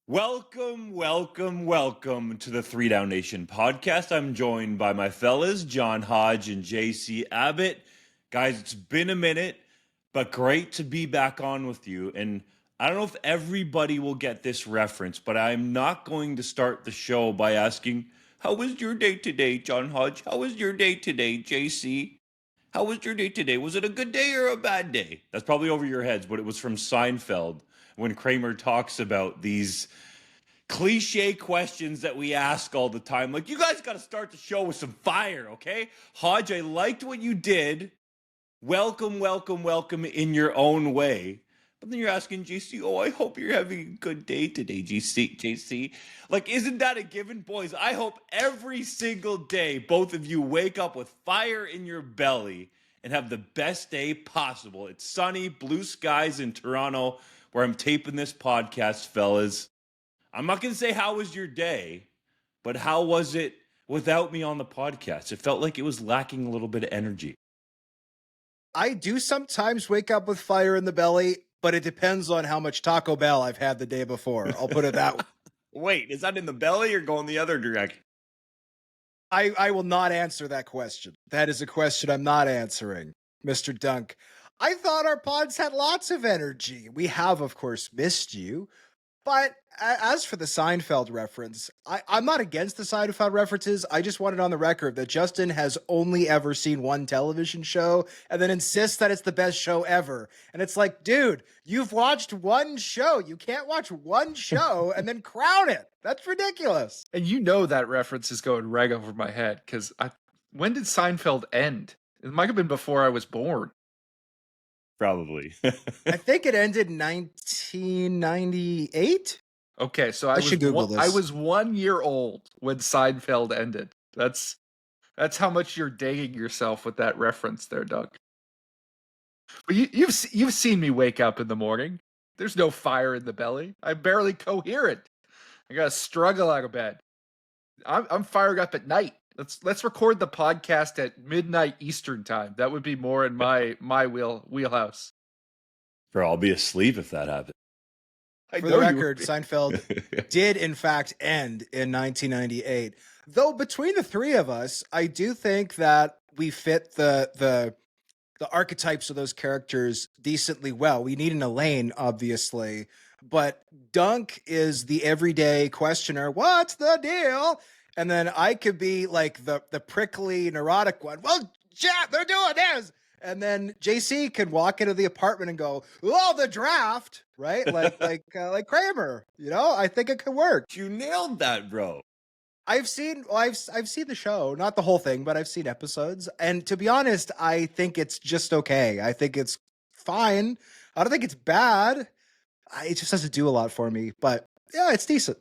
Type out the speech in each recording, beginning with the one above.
Welcome to the 3DownNation podcast. I'm joined by my fellas, John Hodge and JC Abbott. Guys, it's been a minute, but great to be back on with you. And I don't know if everybody will get this reference, but I'm not going to start the show by asking, how was your day today, John Hodge? How was your day today, JC? How was your day today? Was it a good day or a bad day? That's probably over your heads, but it was from Seinfeld when Kramer talks about these cliche questions that we ask all the time. Like, you guys got to start the show with some fire, okay? Hodge, I liked what you did. Welcome in your own way. But then you're asking JC, oh, I hope you're having a good day today, JC. Like, isn't that a given? Boys, I hope every single day both of you wake up with fire in your belly and have the best day possible. It's sunny, blue skies in Toronto where I'm taping this podcast, fellas. I'm not going to say how was your day, but how was it without me on the podcast? It felt like it was lacking a little bit of energy. I do sometimes wake up with fire in the belly, but it depends on how much Taco Bell I've had the day before. I'll put it that way. Wait, is that in the belly or going the other direction? I will not answer that question. That is a question I'm not answering, Mr. Dunk. I thought our pods had lots of energy. We have, of course, missed you. But as for the Seinfeld reference, I'm not against the Seinfeld references. I just want it on the record that Justin has only ever seen one television show and then insists that it's the best show ever. And it's like, dude, you've watched one show. You can't watch one show and then crown it. That's ridiculous. And you know that reference is going right over my head because when did Seinfeld end? It might have been before I was born. Probably. I think it ended in 1998. Okay, so I was 1 year old when Seinfeld ended. That's how much you're dating yourself with that reference there, Doug. But you've seen me wake up in the morning. There's no fire in the belly. I'm barely coherent. I gotta struggle out of bed. I'm fired up at night. Let's record the podcast at midnight Eastern time. That would be more in my wheelhouse. Bro, I'll be asleep if that happens. For the record, Seinfeld did in fact end in 1998. Though between the three of us, I do think that we fit the archetypes of those characters decently well. We need an Elaine, obviously, but Dunk is the everyday questioner. What's the deal? And then I could be like the prickly, neurotic one. Well, yeah, they're doing this. And then JC could walk into the apartment and go, "Oh, the draft," right? Like Kramer. You know, I think it could work. You nailed that, bro. I've seen the show, not the whole thing, but I've seen episodes. And to be honest, I think it's just okay. I think it's fine. I don't think it's bad. It just doesn't do a lot for me. But yeah, it's decent.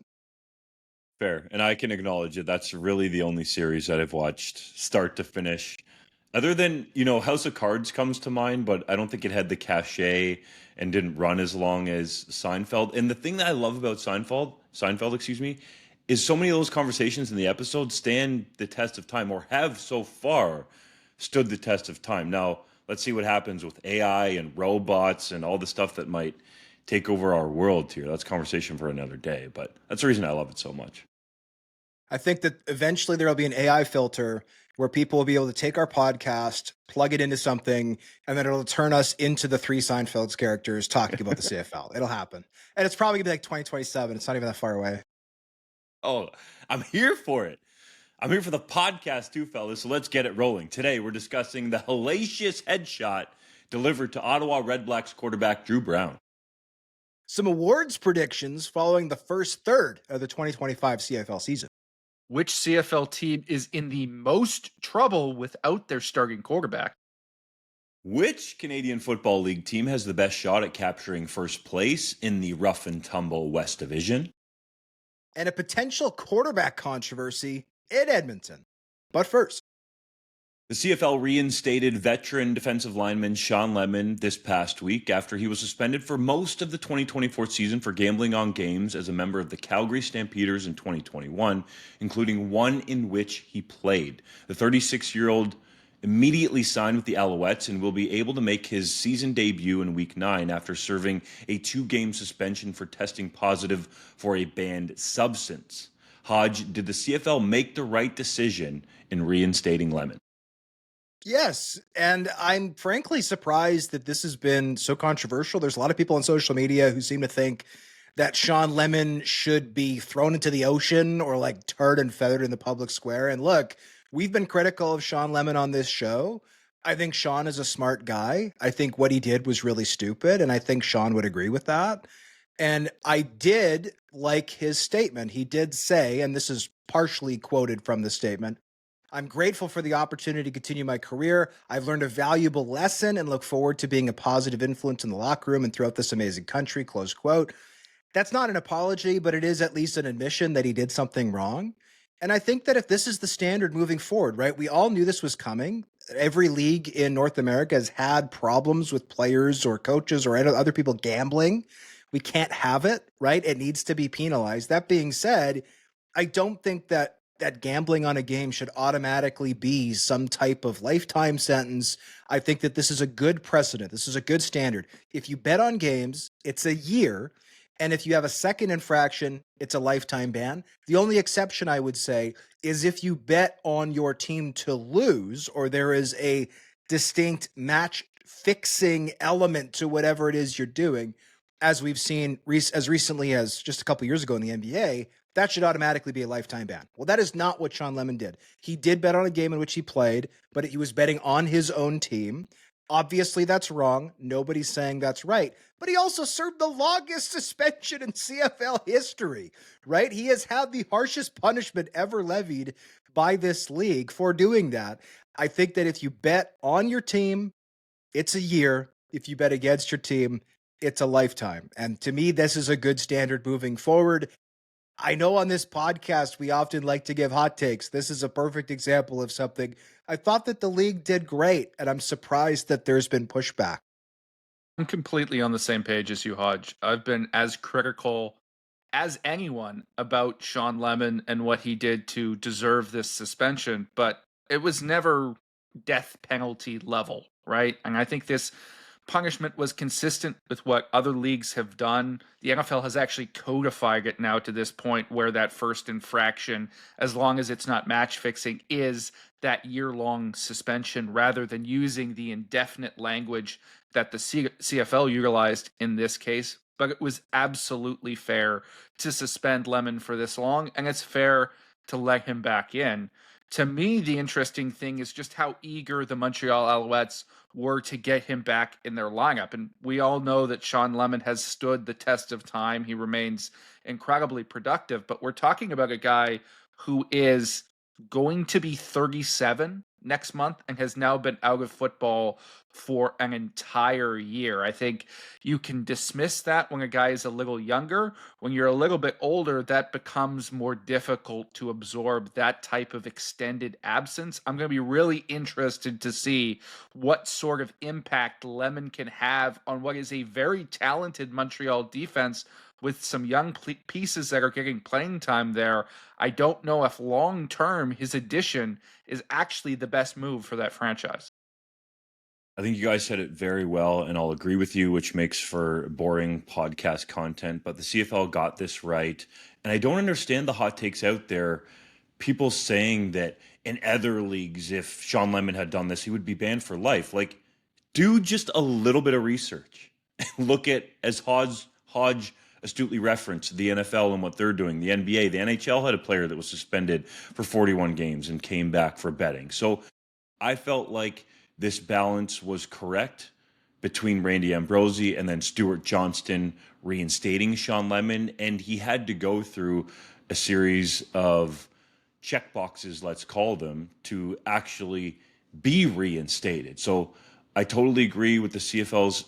Fair. And I can acknowledge it. That's really the only series that I've watched start to finish. Other than, House of Cards comes to mind, but I don't think it had the cachet and didn't run as long as Seinfeld. And the thing that I love about Seinfeld, is so many of those conversations in the episode stand the test of time or have so far stood the test of time. Now, let's see what happens with AI and robots and all the stuff that might take over our world here. That's conversation for another day, but that's the reason I love it so much. I think that eventually there will be an AI filter where people will be able to take our podcast, plug it into something, and then it'll turn us into the three Seinfeld's characters talking about the CFL. It'll happen. And it's probably going to be like 2027. It's not even that far away. Oh, I'm here for it. I'm here for the podcast too, fellas, so let's get it rolling. Today, we're discussing the hellacious headshot delivered to Ottawa Redblacks quarterback Dru Brown. Some awards predictions following the first third of the 2025 CFL season. Which CFL team is in the most trouble without their starting quarterback? Which Canadian Football League team has the best shot at capturing first place in the rough and tumble West Division? And a potential quarterback controversy in Edmonton. But first, the CFL reinstated veteran defensive lineman Shawn Lemon this past week after he was suspended for most of the 2024 season for gambling on games as a member of the Calgary Stampeders in 2021, including one in which he played. The 36-year-old immediately signed with the Alouettes and will be able to make his season debut in Week 9 after serving a 2-game suspension for testing positive for a banned substance. Hodge, did the CFL make the right decision in reinstating Lemon? Yes, and I'm frankly surprised that this has been so controversial. There's a lot of people on social media who seem to think that Shawn Lemon should be thrown into the ocean or like tarred and feathered in the public square. And look, we've been critical of Shawn Lemon on this show. I think Shawn is a smart guy. I think what he did was really stupid, and I think Shawn would agree with that. And I did like his statement. He did say, and this is partially quoted from the statement, "I'm grateful for the opportunity to continue my career. I've learned a valuable lesson and look forward to being a positive influence in the locker room and throughout this amazing country," close quote. That's not an apology, but it is at least an admission that he did something wrong. And I think that if this is the standard moving forward, right, we all knew this was coming. Every league in North America has had problems with players or coaches or other people gambling. We can't have it, right? It needs to be penalized. That being said, I don't think that gambling on a game should automatically be some type of lifetime sentence. I think that this is a good precedent. This is a good standard. If you bet on games, it's a year. And if you have a second infraction, it's a lifetime ban. The only exception I would say is if you bet on your team to lose, or there is a distinct match fixing element to whatever it is you're doing, as we've seen as recently as just a couple years ago in the NBA, that should automatically be a lifetime ban. Well, that is not what Shawn Lemon did. He did bet on a game in which he played, but he was betting on his own team. Obviously, that's wrong. Nobody's saying that's right. But he also served the longest suspension in CFL history, right? He has had the harshest punishment ever levied by this league for doing that. I think that if you bet on your team, it's a year. If you bet against your team, it's a lifetime. And to me, this is a good standard moving forward. I know on this podcast, we often like to give hot takes. This is a perfect example of something. I thought that the league did great, and I'm surprised that there's been pushback. I'm completely on the same page as you, Hodge. I've been as critical as anyone about Shawn Lemon and what he did to deserve this suspension, but it was never death penalty level, right? And I think this punishment was consistent with what other leagues have done. The NFL has actually codified it now to this point where that first infraction, as long as it's not match fixing, is that year-long suspension rather than using the indefinite language that the CFL utilized in this case. But it was absolutely fair to suspend Lemon for this long, and it's fair to let him back in. To me, the interesting thing is just how eager the Montreal Alouettes were to get him back in their lineup. And we all know that Shawn Lemon has stood the test of time. He remains incredibly productive, but we're talking about a guy who is going to be 37 next month and has now been out of football for an entire year. I think you can dismiss that when a guy is a little younger. When you're a little bit older, that becomes more difficult to absorb that type of extended absence. I'm going to be really interested to see what sort of impact Lemon can have on what is a very talented Montreal defense with some young pieces that are getting playing time there. I don't know if long-term his addition is actually the best move for that franchise. I think you guys said it very well, and I'll agree with you, which makes for boring podcast content. But the CFL got this right. And I don't understand the hot takes out there. People saying that in other leagues, if Shawn Lemon had done this, he would be banned for life. Like, do just a little bit of research. Look at, as Hodge astutely referenced, the NFL and what they're doing. The NBA, the NHL had a player that was suspended for 41 games and came back for betting. So I felt like this balance was correct between Randy Ambrosie and then Stuart Johnston reinstating Shawn Lemon. And he had to go through a series of check boxes, let's call them, to actually be reinstated. So I totally agree with the CFL's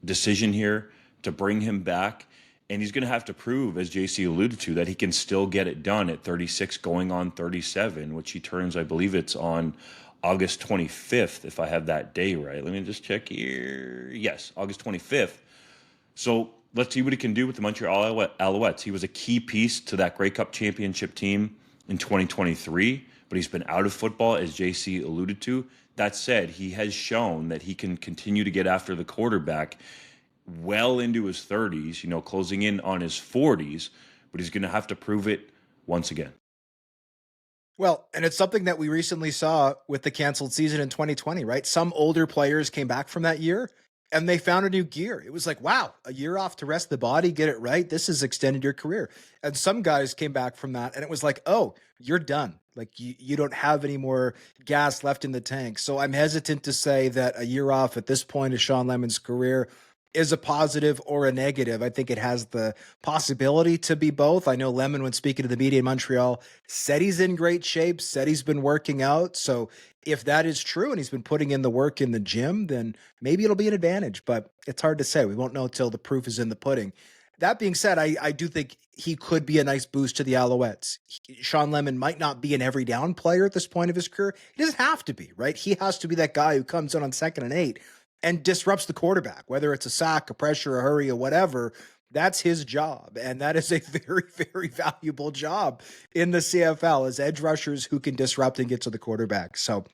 decision here to bring him back. And he's going to have to prove, as JC alluded to, that he can still get it done at 36 going on 37, which he turns, I believe it's on August 25th, if I have that day right. Let me just check here. Yes, August 25th. So let's see what he can do with the Montreal Alouettes. He was a key piece to that Grey Cup championship team in 2023 but he's been out of football, as JC alluded to. That said, he has shown that he can continue to get after the quarterback well into his 30s, closing in on his 40s, but he's going to have to prove it once again. Well, and it's something that we recently saw with the canceled season in 2020, right? Some older players came back from that year and they found a new gear. It was like, wow, a year off to rest the body, get it right. This has extended your career. And some guys came back from that and it was like, oh, you're done. Like you don't have any more gas left in the tank. So I'm hesitant to say that a year off at this point of Shawn Lemon's career is a positive or a negative. I think it has the possibility to be both. I know Lemon, when speaking to the media in Montreal, said he's in great shape, said he's been working out. So if that is true and he's been putting in the work in the gym, then maybe it'll be an advantage, but it's hard to say. We won't know till the proof is in the pudding. That being said, I do think he could be a nice boost to the Alouettes. Shawn Lemon might not be an every down player at this point of his career. He doesn't have to be, right? He has to be that guy who comes in on 2nd and 8 and disrupts the quarterback, whether it's a sack, a pressure, a hurry, or whatever. That's his job. And that is a very, very valuable job in the CFL, as edge rushers who can disrupt and get to the quarterback. So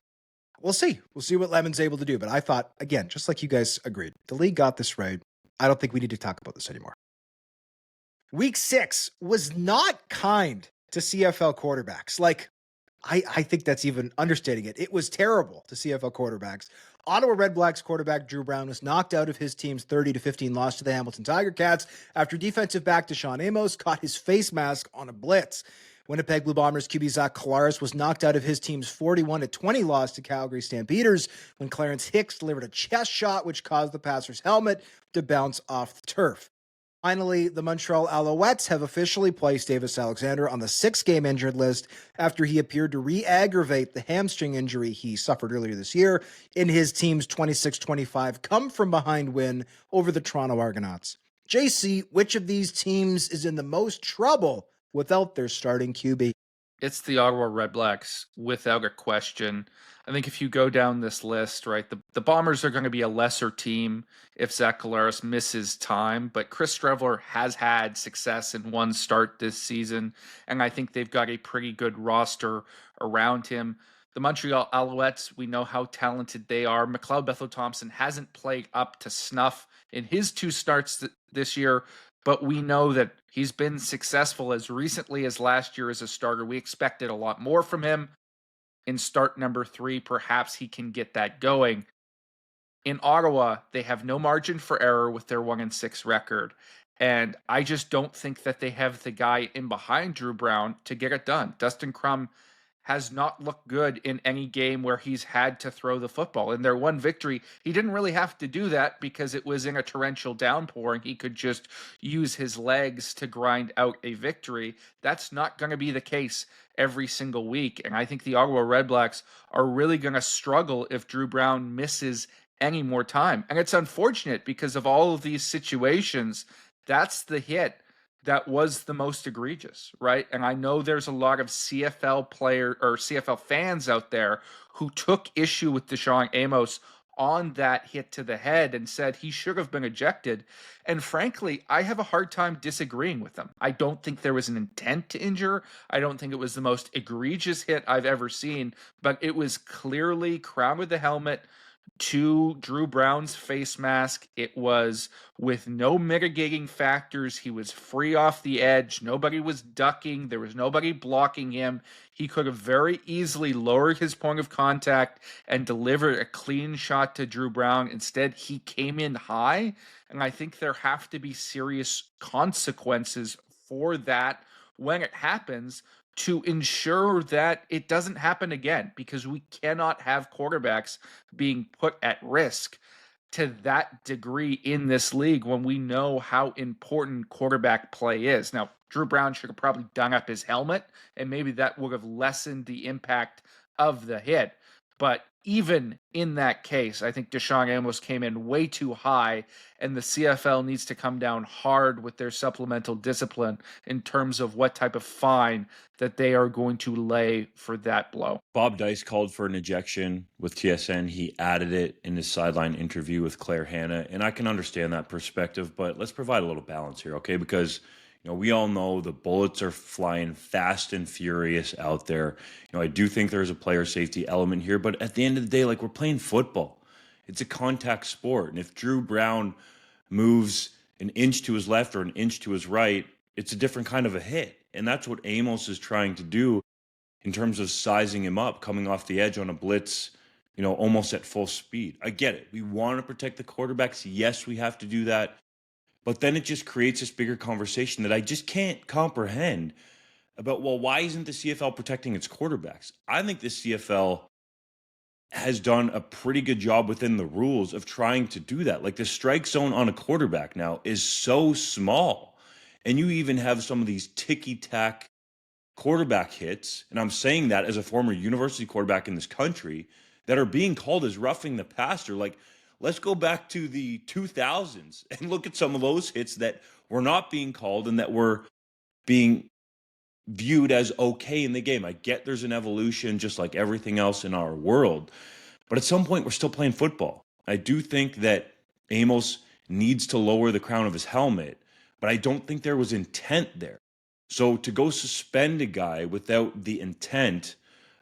we'll see. We'll see what Lemon's able to do. But I thought, again, just like you guys agreed, the league got this right. I don't think we need to talk about this anymore. Week 6 was not kind to CFL quarterbacks. Like, I think that's even understating it. It was terrible to CFL quarterbacks. Ottawa Redblacks quarterback Dru Brown was knocked out of his team's 30-15 loss to the Hamilton Tiger Cats after defensive back Deshaun Amos caught his face mask on a blitz. Winnipeg Blue Bombers QB Collaros was knocked out of his team's 41-20 loss to Calgary Stampeders when Clarence Hicks delivered a chest shot which caused the passer's helmet to bounce off the turf. Finally, the Montreal Alouettes have officially placed Davis Alexander on the 6-game injured list after he appeared to re-aggravate the hamstring injury he suffered earlier this year in his team's 26-25 come-from-behind win over the Toronto Argonauts. JC, which of these teams is in the most trouble without their starting QB? It's the Ottawa Redblacks, without a question. I think if you go down this list, right, the Bombers are going to be a lesser team if Zach Collaros misses time, but Chris Streveler has had success in one start this season, and I think they've got a pretty good roster around him. The Montreal Alouettes, we know how talented they are. McLeod Bethel-Thompson hasn't played up to snuff in his 2 starts this year, but we know that he's been successful as recently as last year as a starter. We expected a lot more from him. In start number 3, perhaps he can get that going. In Ottawa, they have no margin for error with their 1-6 record. And I just don't think that they have the guy in behind Dru Brown to get it done. Dustin Crum has not looked good in any game where he's had to throw the football. In their one victory, he didn't really have to do that because it was in a torrential downpour and he could just use his legs to grind out a victory. That's not going to be the case every single week. And I think the Ottawa Redblacks are really going to struggle if Dru Brown misses any more time. And it's unfortunate because of all of these situations, that's the hit that was the most egregious, right? And I know there's a lot of CFL player or CFL fans out there who took issue with Deshaun Amos on that hit to the head and said he should have been ejected. And frankly, I have a hard time disagreeing with them. I don't think there was an intent to injure. I don't think it was the most egregious hit I've ever seen, but it was clearly crown with the helmet to Dru Brown's face mask. It was with no mitigating factors. He was free off the edge. Nobody was ducking. There was nobody blocking him. He could have very easily lowered his point of contact and delivered a clean shot to Dru Brown. Instead, he came in high, and I think there have to be serious consequences for that when it happens, to ensure that it doesn't happen again, because we cannot have quarterbacks being put at risk to that degree in this league when we know how important quarterback play is. Now, Dru Brown should have probably done up his helmet, and maybe that would have lessened the impact of the hit. But even in that case, I think Deshaun Amos came in way too high, and the CFL needs to come down hard with their supplemental discipline in terms of what type of fine that they are going to lay for that blow. Bob Dice called for an ejection with TSN. He added it in his sideline interview with Claire Hanna, and I can understand that perspective, but let's provide a little balance here, okay? Because We all know the bullets are flying fast and furious out there. I do think there's a player safety element here, but at the end of the day, like, we're playing football. It's a contact sport. And if Dru Brown moves an inch to his left or an inch to his right, it's a different kind of a hit. And that's what Amos is trying to do in terms of sizing him up, coming off the edge on a blitz, almost at full speed. I get it. We want to protect the quarterbacks. Yes, we have to do that. But then it just creates this bigger conversation that I just can't comprehend about, well, why isn't the CFL protecting its quarterbacks? I think the CFL has done a pretty good job within the rules of trying to do that. Like, the strike zone on a quarterback now is so small. And you even have some of these ticky-tack quarterback hits, and I'm saying that as a former university quarterback in this country, that are being called as roughing the passer. Like, let's go back to the 2000s and look at some of those hits that were not being called and that were being viewed as okay in the game. I get there's an evolution just like everything else in our world, but at some point we're still playing football. I do think that Amos needs to lower the crown of his helmet, but I don't think there was intent there. So to go suspend a guy without the intent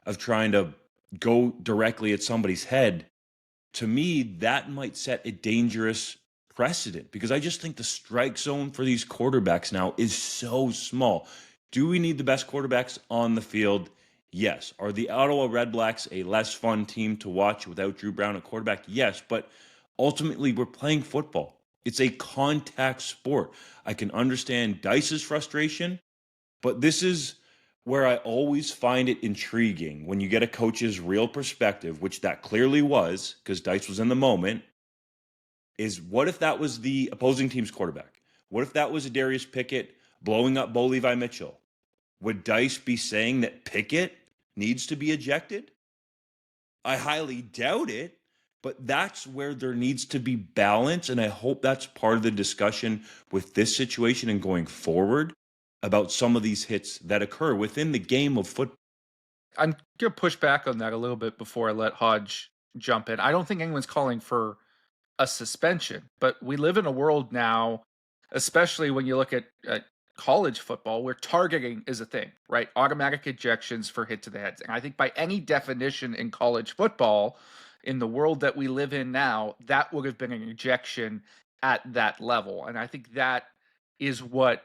of trying to go directly at somebody's head, to me, that might set a dangerous precedent, because I just think the strike zone for these quarterbacks now is so small. Do we need the best quarterbacks on the field? Yes. Are the Ottawa Redblacks a less fun team to watch without Dru Brown at quarterback? Yes. But ultimately, we're playing football. It's a contact sport. I can understand Dice's frustration, but this is where I always find it intriguing when you get a coach's real perspective, which that clearly was, because Dice was in the moment, is what if that was the opposing team's quarterback? What if that was a Darius Pickett blowing up Bo Levi Mitchell? Would Dice be saying that Pickett needs to be ejected? I highly doubt it, but that's where there needs to be balance, and I hope that's part of the discussion with this situation and going forward about some of these hits that occur within the game of football. I'm going to push back on that a little bit before I let Hodge jump in. I don't think anyone's calling for a suspension, but we live in a world now, especially when you look at college football, where targeting is a thing, right? Automatic ejections for hit to the heads. And I think by any definition in college football, in the world that we live in now, that would have been an ejection at that level. And I think that is what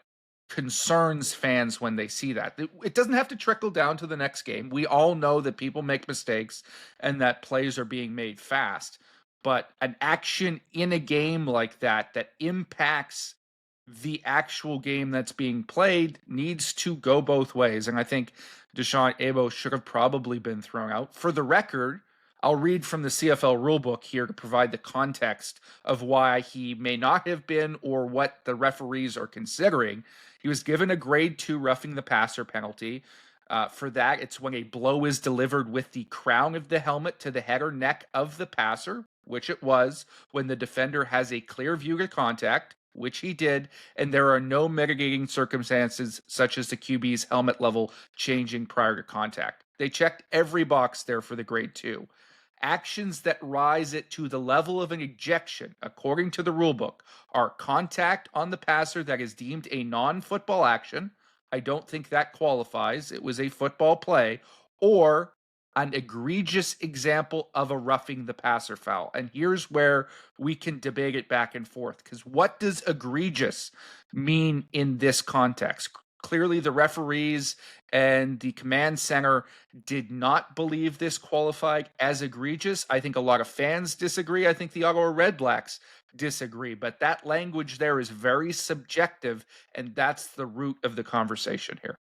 concerns fans when they see that. It doesn't have to trickle down to the next game. We all know that people make mistakes and that plays are being made fast. But an action in a game like that impacts the actual game that's being played needs to go both ways. And I think Deshaun Abo should have probably been thrown out. For the record, I'll read from the CFL rulebook here to provide the context of why he may not have been or what the referees are considering. He was given a grade 2 roughing the passer penalty. For that, it's when a blow is delivered with the crown of the helmet to the head or neck of the passer, which it was, when the defender has a clear view to contact, which he did, and there are no mitigating circumstances such as the QB's helmet level changing prior to contact. They checked every box there for the grade 2. Actions that rise it to the level of an ejection, according to the rulebook, are contact on the passer that is deemed a non-football action. I don't think that qualifies. It was a football play, or an egregious example of a roughing the passer foul. And here's where we can debate it back and forth, because what does egregious mean in this context? Clearly, the referees and the command center did not believe this qualified as egregious. I think a lot of fans disagree. I think the Ottawa Redblacks disagree. But that language there is very subjective, and that's the root of the conversation here.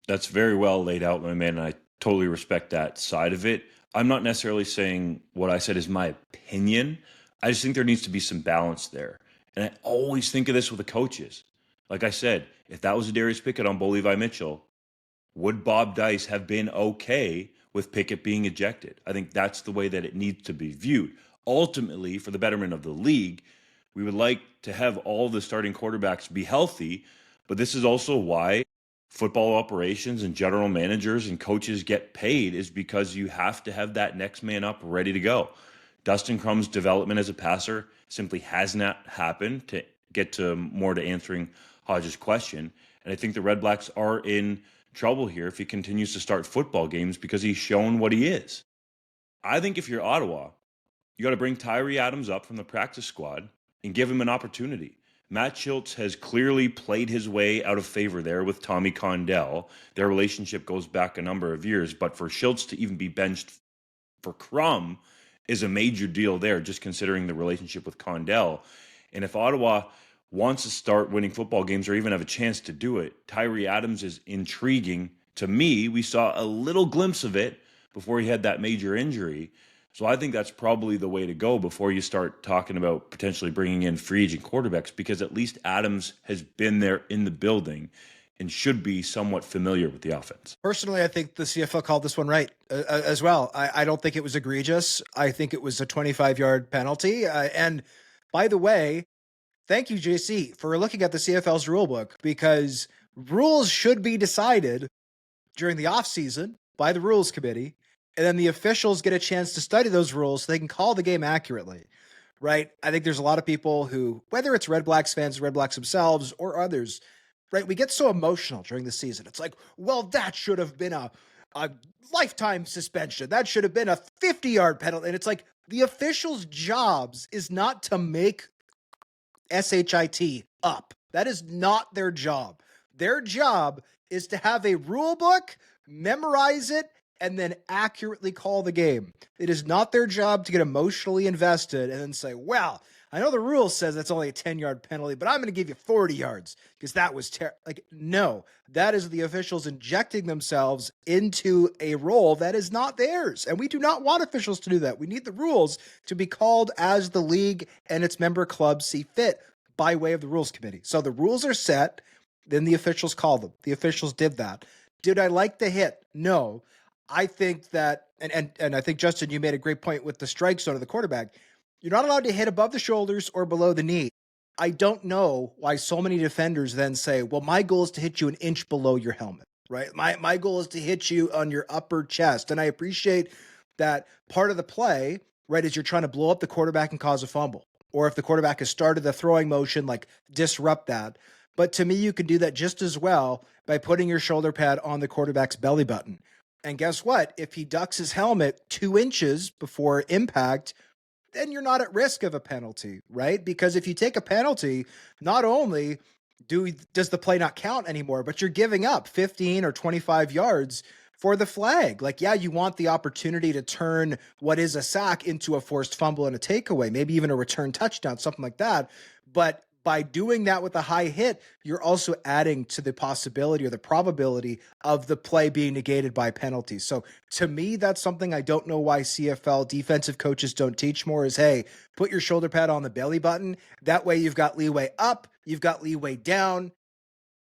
That's very well laid out, my man, and I totally respect that side of it. I'm not necessarily saying what I said is my opinion. I just think there needs to be some balance there. And I always think of this with the coaches. Like I said, if that was a Darius Pickett on Bo Levi Mitchell, would Bob Dice have been okay with Pickett being ejected? I think that's the way that it needs to be viewed. Ultimately, for the betterment of the league, we would like to have all the starting quarterbacks be healthy, but this is also why football operations and general managers and coaches get paid, is because you have to have that next man up ready to go. Dustin Crumb's development as a passer simply has not happened. To get to answering Hodge's question. And I think the Redblacks are in trouble here if he continues to start football games because he's shown what he is. I think if you're Ottawa, you got to bring Tyree Adams up from the practice squad and give him an opportunity. Matt Schultz has clearly played his way out of favor there with Tommy Condell. Their relationship goes back a number of years, but for Schultz to even be benched for Crum is a major deal there, just considering the relationship with Condell. And if Ottawa wants to start winning football games or even have a chance to do it, Tyree Adams is intriguing. To me, we saw a little glimpse of it before he had that major injury. So I think that's probably the way to go before you start talking about potentially bringing in free agent quarterbacks, because at least Adams has been there in the building and should be somewhat familiar with the offense. Personally, I think the CFL called this one right as well. I don't think it was egregious. I think it was a 25-yard penalty. And by the way, thank you, JC, for looking at the CFL's rulebook, because rules should be decided during the offseason by the rules committee, and then the officials get a chance to study those rules so they can call the game accurately, right? I think there's a lot of people who, whether it's Redblacks fans, Redblacks themselves, or others, right, we get so emotional during the season. It's like, well, that should have been a lifetime suspension. That should have been a 50-yard penalty. And it's like, the officials' jobs is not to make SHIT up. That is not their job. Their job is to have a rule book, memorize it, and then accurately call the game. It is not their job to get emotionally invested and then say, well, I know the rule says that's only a 10-yard penalty, but I'm going to give you 40 yards because that was terrible. Like, no, that is the officials injecting themselves into a role that is not theirs. And we do not want officials to do that. We need the rules to be called as the league and its member clubs see fit by way of the rules committee. So the rules are set, then the officials call them. The officials did that. Did I like the hit? No. I think that, and I think, Justin, you made a great point with the strike zone of the quarterback. You're not allowed to hit above the shoulders or below the knee. I don't know why so many defenders then say, well, my goal is to hit you an inch below your helmet, right? My goal is to hit you on your upper chest. And I appreciate that part of the play, right, is you're trying to blow up the quarterback and cause a fumble. Or if the quarterback has started the throwing motion, like disrupt that. But to me, you can do that just as well by putting your shoulder pad on the quarterback's belly button. And guess what? If he ducks his helmet 2 inches before impact, then you're not at risk of a penalty, right? Because if you take a penalty, not only does the play not count anymore, but you're giving up 15 or 25 yards for the flag. Like, yeah, you want the opportunity to turn what is a sack into a forced fumble and a takeaway, maybe even a return touchdown, something like that. But by doing that with a high hit, you're also adding to the possibility or the probability of the play being negated by penalties. So to me, that's something I don't know why CFL defensive coaches don't teach more is, hey, put your shoulder pad on the belly button. That way you've got leeway up, you've got leeway down.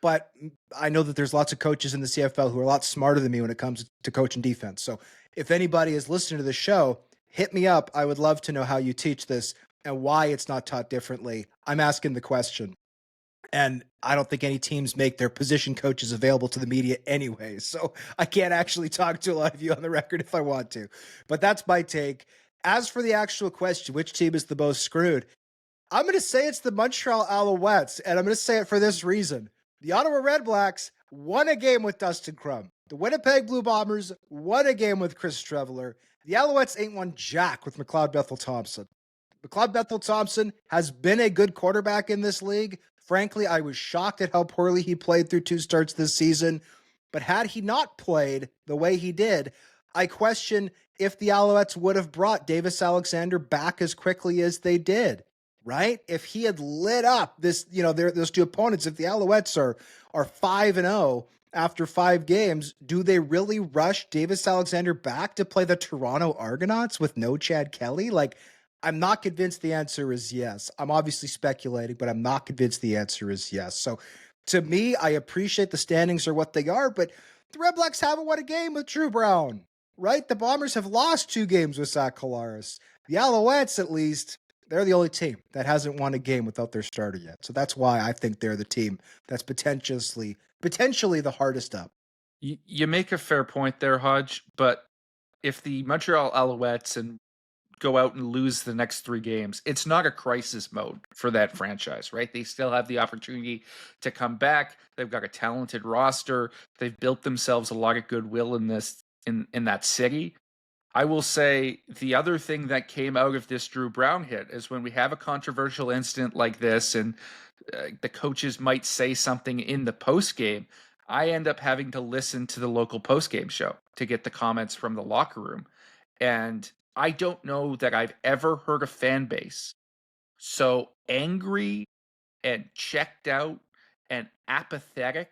But I know that there's lots of coaches in the CFL who are a lot smarter than me when it comes to coaching defense. So if anybody is listening to the show, hit me up. I would love to know how you teach this and why it's not taught differently. I'm asking the question. And I don't think any teams make their position coaches available to the media anyway. So I can't actually talk to a lot of you on the record if I want to. But that's my take. As for the actual question, which team is the most screwed? I'm going to say it's the Montreal Alouettes. And I'm going to say it for this reason. The Ottawa Redblacks won a game with Dustin Crum. The Winnipeg Blue Bombers won a game with Chris Streveler. The Alouettes ain't won jack with McLeod Bethel-Thompson. McLeod Bethel-Thompson has been a good quarterback in this league. Frankly, I was shocked at how poorly he played through 2 starts this season. But had he not played the way he did, I question if the Alouettes would have brought Davis Alexander back as quickly as they did, right? If he had lit up this, those 2 opponents, if the Alouettes are 5-0 after 5 games, do they really rush Davis Alexander back to play the Toronto Argonauts with no Chad Kelly? Like, I'm not convinced the answer is yes. I'm obviously speculating, but I'm not convinced the answer is yes. So to me, I appreciate the standings are what they are, but the Redblacks haven't won a game with Dru Brown, right? The Bombers have lost 2 games with Zach Collaros. The Alouettes, at least, they're the only team that hasn't won a game without their starter yet. So that's why I think they're the team that's potentially the hardest up. You make a fair point there, Hodge, but if the Montreal Alouettes and go out and lose the next 3 games, it's not a crisis mode for that franchise, right? They still have the opportunity to come back. They've got a talented roster. They've built themselves a lot of goodwill in that city. I will say the other thing that came out of this Dru Brown hit is when we have a controversial incident like this and the coaches might say something in the post game, I end up having to listen to the local post game show to get the comments from the locker room. And I don't know that I've ever heard a fan base so angry and checked out and apathetic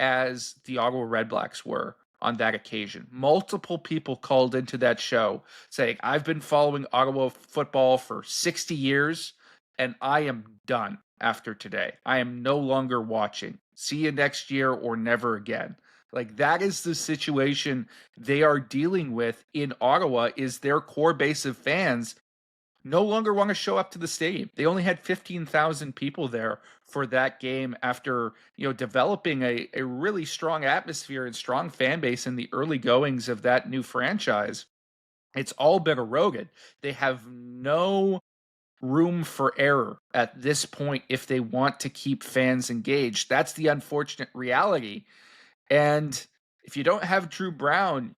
as the Ottawa Redblacks were on that occasion. Multiple people called into that show saying, I've been following Ottawa football for 60 years and I am done after today. I am no longer watching. See you next year or never again. Like, that is the situation they are dealing with in Ottawa, is their core base of fans no longer want to show up to the stadium. They only had 15,000 people there for that game after, developing a really strong atmosphere and strong fan base in the early goings of that new franchise. It's all been eroded. They have no room for error at this point if they want to keep fans engaged. That's the unfortunate reality. And if you don't have Dru Brown,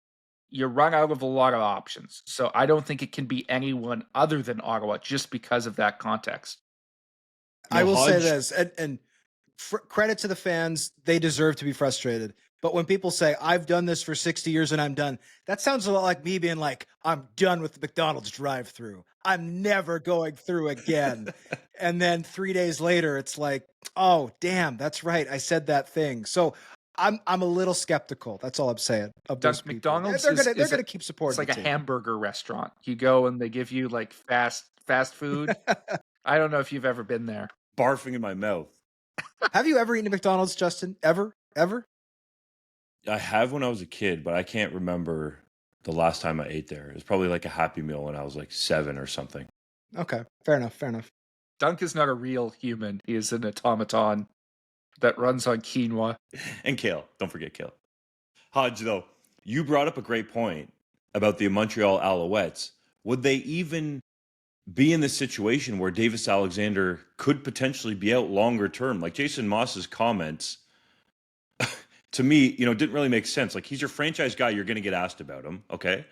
you run out of a lot of options. So I don't think it can be anyone other than Ottawa just because of that context. I will say this, and credit to the fans, they deserve to be frustrated. But when people say, I've done this for 60 years and I'm done, that sounds a lot like me being like, I'm done with the McDonald's drive-through. I'm never going through again. And then 3 days later, it's like, oh, damn, that's right. I said that thing. So I'm a little skeptical. That's all I'm saying. Of those McDonald's, they're gonna keep supporting. It's like a hamburger restaurant. You go and they give you like fast food. I don't know if you've ever been there. Barfing in my mouth. Have you ever eaten at McDonald's, Justin? Ever? I have when I was a kid, but I can't remember the last time I ate there. It was probably like a Happy Meal when I was like 7 or something. Okay, fair enough. Dunk is not a real human. He is an automaton that runs on quinoa. And kale. Don't forget kale. Hodge, though, you brought up a great point about the Montreal Alouettes. Would they even be in this situation where Davis Alexander could potentially be out longer term? Like Jason Moss's comments, to me, didn't really make sense. Like, he's your franchise guy. You're going to get asked about him. Okay.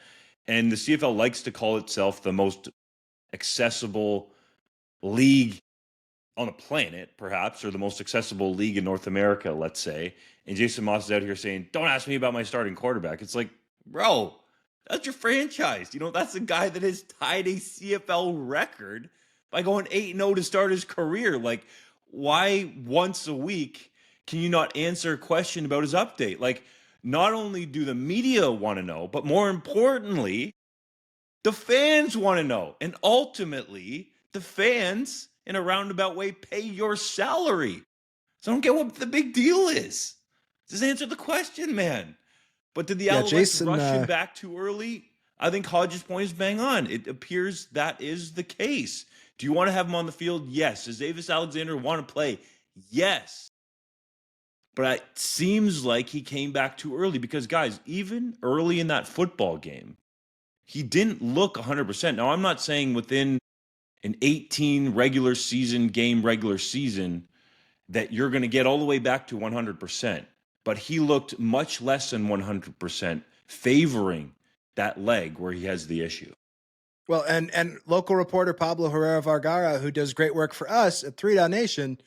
And the CFL likes to call itself the most accessible league on the planet, perhaps, or the most accessible league in North America, let's say. And Jason Moss is out here saying, don't ask me about my starting quarterback. It's like, bro, that's your franchise. That's the guy that has tied a CFL record by going 8-0 to start his career. Like, why once a week can you not answer a question about his update? Like, not only do the media want to know, but more importantly, the fans want to know. And ultimately, the fans, in a roundabout way, pay your salary. So I don't get what the big deal is. Just answer the question, man. But did the Alouettes rush him back too early? I think Hodge's point is bang on. It appears that is the case. Do you want to have him on the field? Yes. Does Davis Alexander want to play? Yes. But it seems like he came back too early because, guys, even early in that football game, he didn't look 100%. Now, I'm not saying within an 18 regular season that you're going to get all the way back to 100%. But he looked much less than 100%, favoring that leg where he has the issue. Well, and local reporter Pablo Herrera Vergara, who does great work for us at 3DownNation,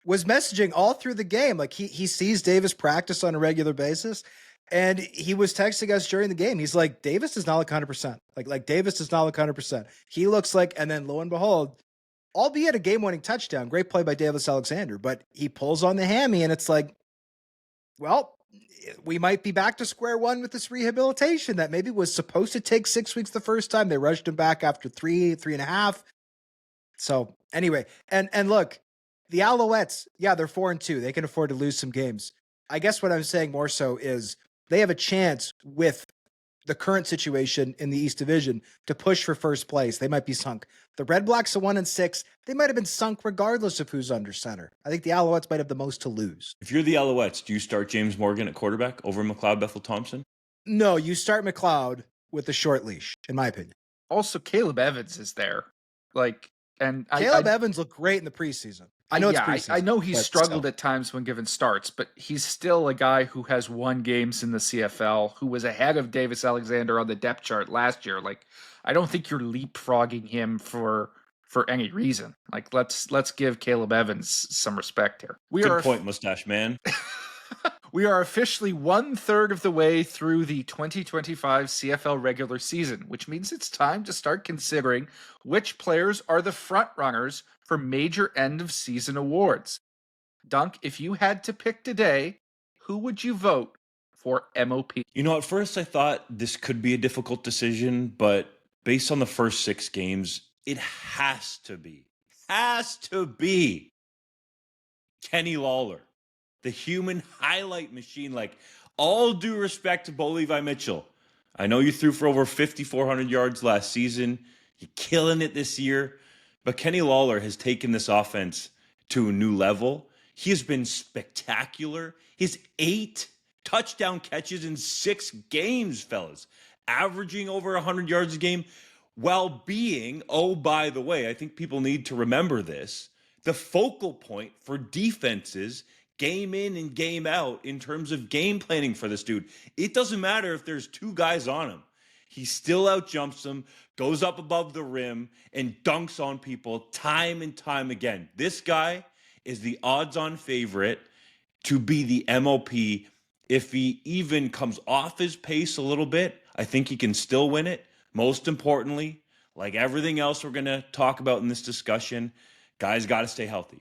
was messaging all through the game. Like, he sees Davis practice on a regular basis, and he was texting us during the game. He's like, Davis does not look 100%. Like Davis does not look 100%. He looks like, and then lo and behold, albeit a game-winning touchdown, great play by Davis Alexander, but he pulls on the hammy, and it's like, well, we might be back to square one with this rehabilitation that maybe was supposed to take 6 weeks the first time. They rushed him back after 3.5. So anyway, and look, the Alouettes, yeah, they're 4-2. They can afford to lose some games. I guess what I'm saying more so is they have a chance with the current situation in the East Division to push for first place. They might be sunk. The Redblacks are 1-6. They might have been sunk regardless of who's under center. I think the Alouettes might have the most to lose. If you're the Alouettes, do you start James Morgan at quarterback over McLeod Bethel-Thompson? No, you start McLeod with a short leash, in my opinion. also Caleb Evans is there. And Caleb Evans looked great in the preseason. I know it's preseason. I know he's struggled at times when given starts, but he's still a guy who has won games in the CFL, who was ahead of Davis Alexander on the depth chart last year. I don't think you're leapfrogging him for any reason. Let's give Caleb Evans some respect here. Good point, mustache man. We are officially 1/3 of the way through the 2025 CFL regular season, which means it's time to start considering which players are the front runners for major end of season awards. Dunk, if you had to pick today, who would you vote for MOP? At first I thought this could be a difficult decision, but based on the first 6 games, it has to be Kenny Lawler, the human highlight machine. All due respect to Bo Levi Mitchell. I know you threw for over 5,400 yards last season. You're killing it this year. But Kenny Lawler has taken this offense to a new level. He has been spectacular. His 8 touchdown catches in 6 games, fellas, averaging over 100 yards a game, while being, oh, by the way, I think people need to remember this, the focal point for defenses game in and game out in terms of game planning for this dude. It doesn't matter if there's 2 guys on him. He still outjumps them, goes up above the rim, and dunks on people time and time again. This guy is the odds-on favorite to be the MOP. If he even comes off his pace a little bit, I think he can still win it. Most importantly, like everything else we're going to talk about in this discussion, guys got to stay healthy.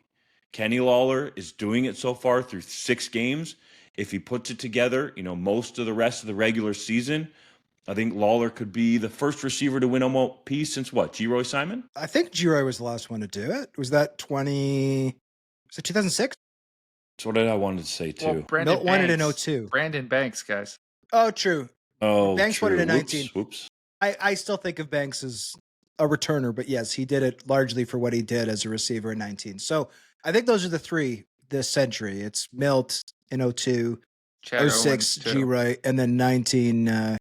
Kenny Lawler is doing it so far through 6 games. If he puts it together, most of the rest of the regular season, I think Lawler could be the first receiver to win MOP since what? G. Roy Simon? I think G. Roy was the last one to do it. Was that 2006? That's what I wanted to say too. Well, Milt won it in 02. Brandon Banks, guys. Oh, true. Oh, Banks true. won it in 19. Whoops. I still think of Banks as a returner, but yes, he did it largely for what he did as a receiver in 19. So I think those are the 3 this century. It's Milt in 02, Chad 06, G. Roy, and then 19.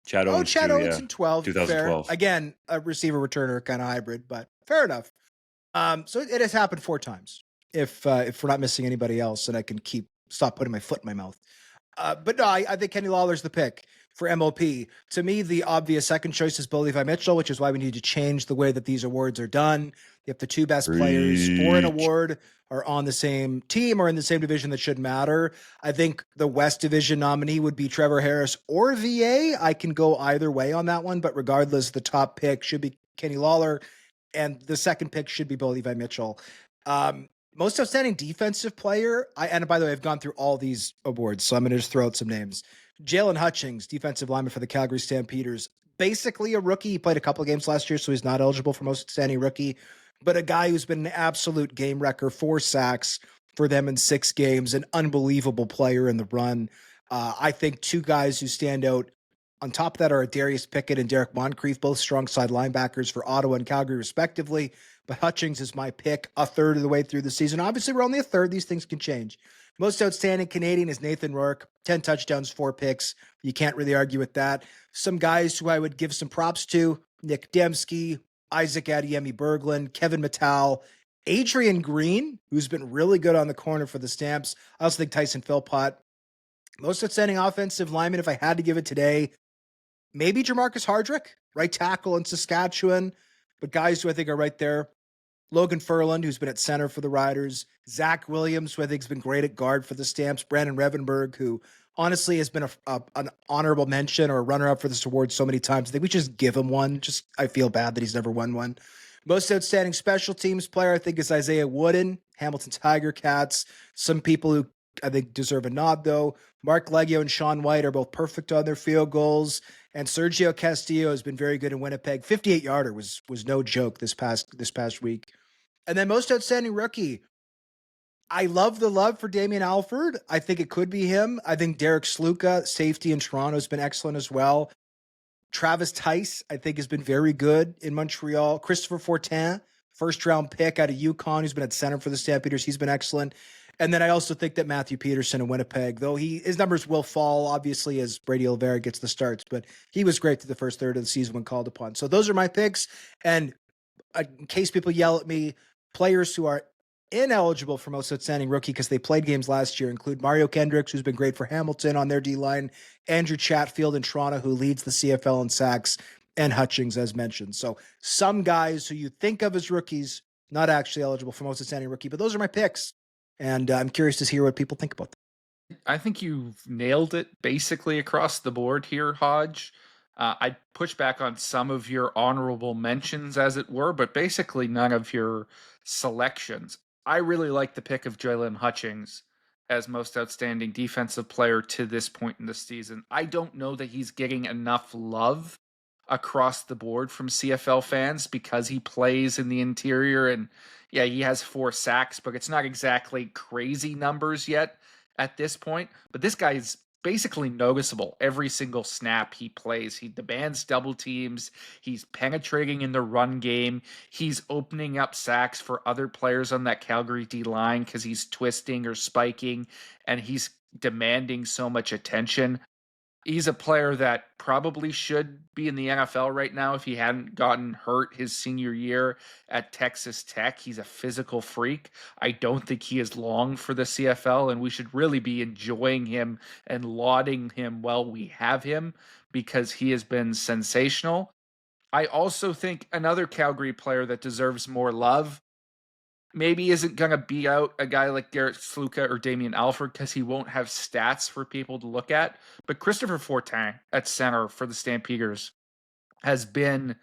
Chad Owens in 12. 2012. Fair. Again, a receiver returner kind of hybrid, but fair enough. So it has happened 4 times. If we're not missing anybody else, and I can stop putting my foot in my mouth. But no, I think Kenny Lawler's the pick for MOP. To me, the obvious second choice is Bo Levi Mitchell, which is why we need to change the way that these awards are done. If the 2 best players for an award are on the same team or in the same division, that shouldn't matter. I think the West Division nominee would be Trevor Harris or VA. I can go either way on that one, but regardless, the top pick should be Kenny Lawler, and the second pick should be Bo Levi Mitchell. Most outstanding defensive player, and by the way, I've gone through all these awards, so I'm going to just throw out some names. Jalen Hutchings, defensive lineman for the Calgary Stampeders. Basically a rookie. He played a couple of games last year, so he's not eligible for most outstanding rookie, but a guy who's been an absolute game wrecker, 4 sacks for them in 6 games, an unbelievable player in the run. I think 2 guys who stand out on top of that are Darius Pickett and Derek Moncrief, both strong side linebackers for Ottawa and Calgary respectively. But Hutchings is my pick a third of the way through the season. Obviously, we're only a third. These things can change. Most outstanding Canadian is Nathan Rourke, 10 touchdowns, 4 picks. You can't really argue with that. Some guys who I would give some props to, Nick Dembski, Isaac Adeyemi-Berglund, Kevin Mattal, Adrian Green, who's been really good on the corner for the Stamps. I also think Tyson Philpott. Most outstanding offensive lineman, if I had to give it today, maybe Jamarcus Hardrick, right tackle in Saskatchewan, but guys who I think are right there. Logan Furland, who's been at center for the Riders. Zach Williams, who I think has been great at guard for the Stamps. Brandon Revenberg, who honestly has been an honorable mention or a runner-up for this award so many times. I think we just give him one. I feel bad that he's never won one. Most outstanding special teams player, I think, is Isaiah Wooden, Hamilton Tiger Cats. Some people who I think deserve a nod, though. Mark Leggio and Sean White are both perfect on their field goals. And Sergio Castillo has been very good in Winnipeg. 58-yarder was no joke this past week. And then most outstanding rookie, I love the love for Damian Alford. I think it could be him. I think Derek Sluka, safety in Toronto, has been excellent as well. Travis Tice, I think, has been very good in Montreal. Christopher Fortin, first-round pick out of UConn, who's been at center for the Stampeders. He's been excellent. And then I also think that Matthew Peterson in Winnipeg, though his numbers will fall, obviously, as Brady Oliveira gets the starts, but he was great through the first third of the season when called upon. So those are my picks. And in case people yell at me, players who are ineligible for most outstanding rookie because they played games last year include Mario Kendricks, who's been great for Hamilton on their D-line, Andrew Chatfield in Toronto, who leads the CFL in sacks, and Hutchings, as mentioned. So some guys who you think of as rookies, not actually eligible for most outstanding rookie, but those are my picks. And I'm curious to hear what people think about them. I think you've nailed it basically across the board here, Hodge. I'd push back on some of your honorable mentions, as it were, but basically none of your selections. I really like the pick of Jalen Hutchings as most outstanding defensive player to this point in the season. I don't know that he's getting enough love across the board from CFL fans because he plays in the interior, and yeah, he has 4 sacks, but it's not exactly crazy numbers yet at this point. But this guy's basically noticeable every single snap he plays. He demands double teams. He's penetrating in the run game. He's opening up sacks for other players on that Calgary D line because he's twisting or spiking, and he's demanding so much attention. He's a player that probably should be in the NFL right now if he hadn't gotten hurt his senior year at Texas Tech. He's a physical freak. I don't think he is long for the CFL, and we should really be enjoying him and lauding him while we have him because he has been sensational. I also think another Calgary player that deserves more love maybe isn't going to beat out a guy like Garrett Sluka or Damian Alford because he won't have stats for people to look at. But Christopher Fortin at center for the Stampeders has been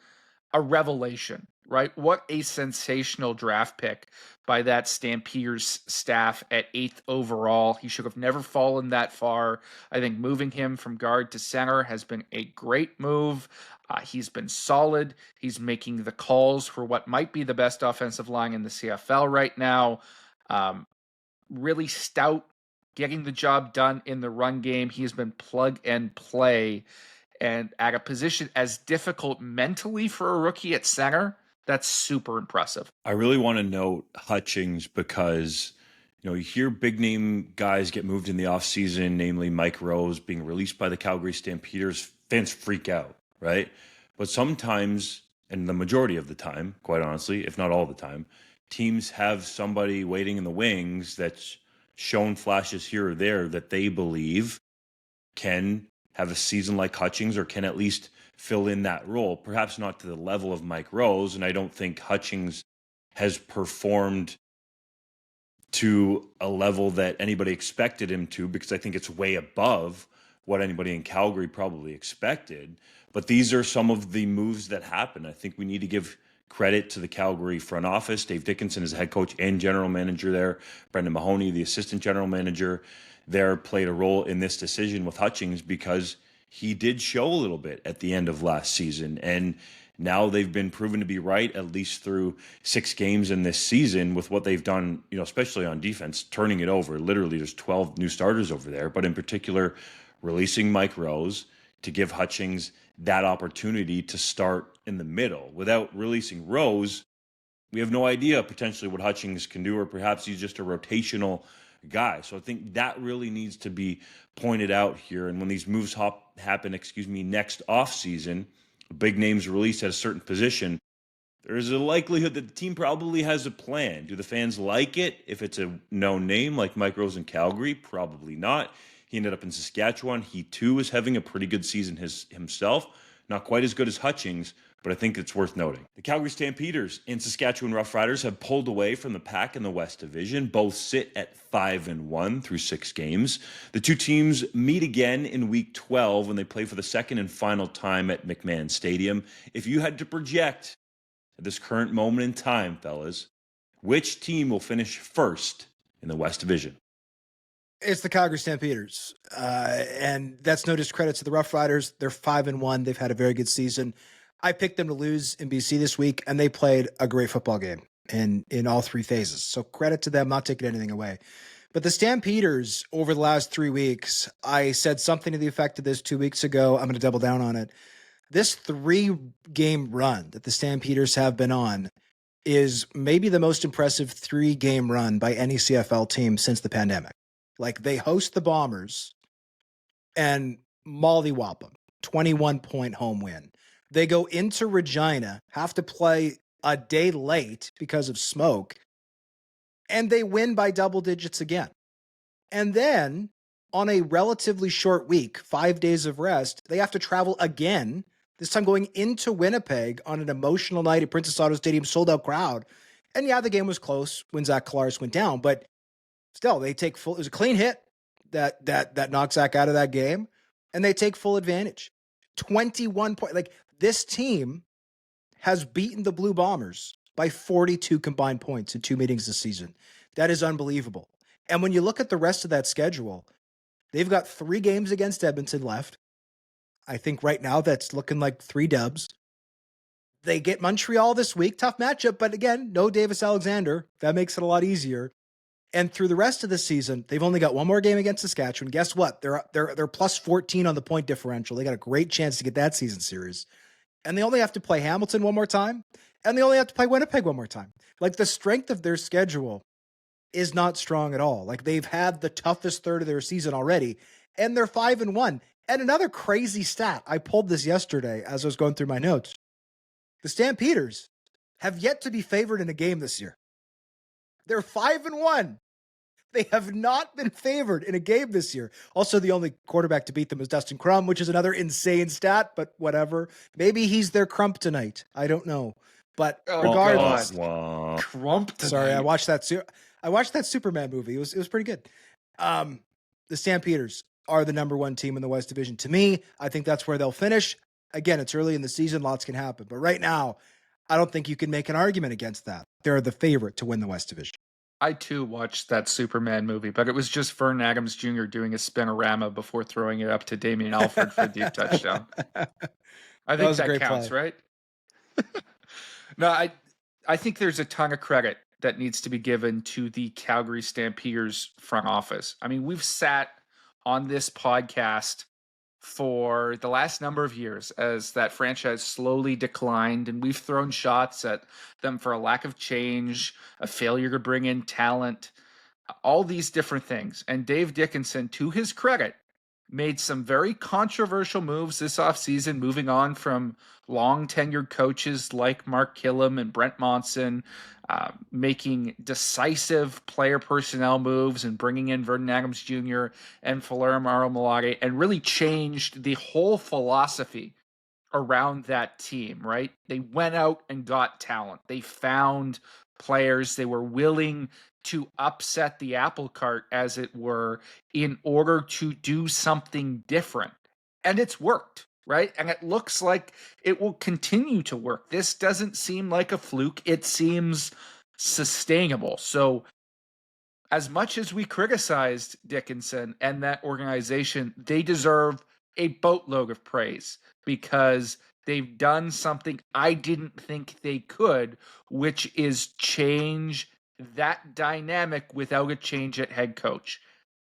a revelation, right? What a sensational draft pick by that Stampeders staff at 8th overall. He should have never fallen that far. I think moving him from guard to center has been a great move. He's been solid. He's making the calls for what might be the best offensive line in the CFL right now. Really stout, getting the job done in the run game. He has been plug and play. And at a position as difficult mentally for a rookie at center, that's super impressive. I really want to note Hutchings because, you hear big name guys get moved in the offseason, namely Mike Rose being released by the Calgary Stampeders. Fans freak out, right? But sometimes, and the majority of the time, quite honestly, if not all the time, teams have somebody waiting in the wings that's shown flashes here or there that they believe can have a season like Hutchings or can at least fill in that role, perhaps not to the level of Mike Rose. And I don't think Hutchings has performed to a level that anybody expected him to, because I think it's way above what anybody in Calgary probably expected. But these are some of the moves that happen. I think we need to give credit to the Calgary front office. Dave Dickinson is the head coach and general manager there. Brendan Mahoney, the assistant general manager there, played a role in this decision with Hutchings because he did show a little bit at the end of last season. And now they've been proven to be right, at least through 6 games in this season with what they've done, especially on defense, turning it over. Literally, there's 12 new starters over there, but in particular, releasing Mike Rose to give Hutchings that opportunity to start in the middle. Without releasing Rose, we have no idea potentially what Hutchings can do, or perhaps he's just a rotational guy. So I think that really needs to be pointed out here. And when these moves happen, next offseason, big names released at a certain position, there's a likelihood that the team probably has a plan. Do the fans like it if it's a known name like Mike Rose in Calgary? Probably not. He ended up in Saskatchewan. He, too, is having a pretty good season himself. Not quite as good as Hutchings, but I think it's worth noting. The Calgary Stampeders and Saskatchewan Roughriders have pulled away from the pack in the West Division. Both sit at 5-1 through 6 games. The two teams meet again in Week 12 when they play for the second and final time at McMahon Stadium. If you had to project at this current moment in time, fellas, which team will finish first in the West Division? It's the Calgary Stampeders, and that's no discredit to the Roughriders. They're 5-1. They've had a very good season. I picked them to lose in BC this week, and they played a great football game in all 3 phases. So credit to them, not taking anything away. But the Stampeders, over the last 3 weeks, I said something to the effect of this 2 weeks ago. I'm going to double down on it. This 3-game run that the Stampeders have been on is maybe the most impressive 3-game run by any CFL team since the pandemic. Like, they host the Bombers and mollywop them, 21-point home win. They go into Regina, have to play a day late because of smoke, and they win by double digits again. And then on a relatively short week, 5 days of rest, they have to travel again, this time going into Winnipeg on an emotional night at Princess Auto Stadium, sold-out crowd. And yeah, the game was close when Zach Collaros went down, but still, they take full. It was a clean hit that knocked Zach out of that game, and they take full advantage. 21 points. Like, this team has beaten the Blue Bombers by 42 combined points in 2 meetings this season. That is unbelievable. And when you look at the rest of that schedule, they've got 3 games against Edmonton left. I think right now that's looking like 3 dubs. They get Montreal this week. Tough matchup, but again, no Davis Alexander. That makes it a lot easier. And through the rest of the season, they've only got 1 more game against Saskatchewan. Guess what? They're plus 14 on the point differential. They got a great chance to get that season series. And they only have to play Hamilton one more time, and they only have to play Winnipeg one more time. Like, the strength of their schedule is not strong at all. Like, they've had the toughest third of their season already, and they're 5-1. And another crazy stat, I pulled this yesterday as I was going through my notes. The Stampeders have yet to be favored in a game this year. They're 5-1. They have not been favored in a game this year. Also, the only quarterback to beat them is Dustin Crum, which is another insane stat, but whatever. Maybe he's their Crump tonight. I don't know. But regardless, Crump tonight. Sorry, I watched that Superman movie. It was pretty good. The Stampeders are the number 1 team in the West Division. To me, I think that's where they'll finish. Again, it's early in the season. Lots can happen. But right now, I don't think you can make an argument against that. They're the favorite to win the West Division. I, too, watched that Superman movie, but it was just Vern Adams Jr. doing a spinorama before throwing it up to Damian Alford for a deep touchdown. I think that counts, right? No, I think there's a ton of credit that needs to be given to the Calgary Stampeders front office. I mean, we've sat on this podcast for the last number of years as that franchise slowly declined, and we've thrown shots at them for a lack of change, a failure to bring in talent, all these different things. And Dave Dickenson, to his credit, made some very controversial moves this offseason, moving on from long-tenured coaches like Mark Killam and Brent Monson, making decisive player personnel moves and bringing in Vernon Adams Jr. and Folarin Maromalade, and really changed the whole philosophy around that team, right? They went out and got talent. They found players. They were willing to upset the apple cart, as it were, in order to do something different. And it's worked, right? And it looks like it will continue to work. This doesn't seem like a fluke. It seems sustainable. So as much as we criticized Dickenson and that organization, they deserve a boatload of praise because they've done something I didn't think they could, which is change that dynamic without a change at head coach.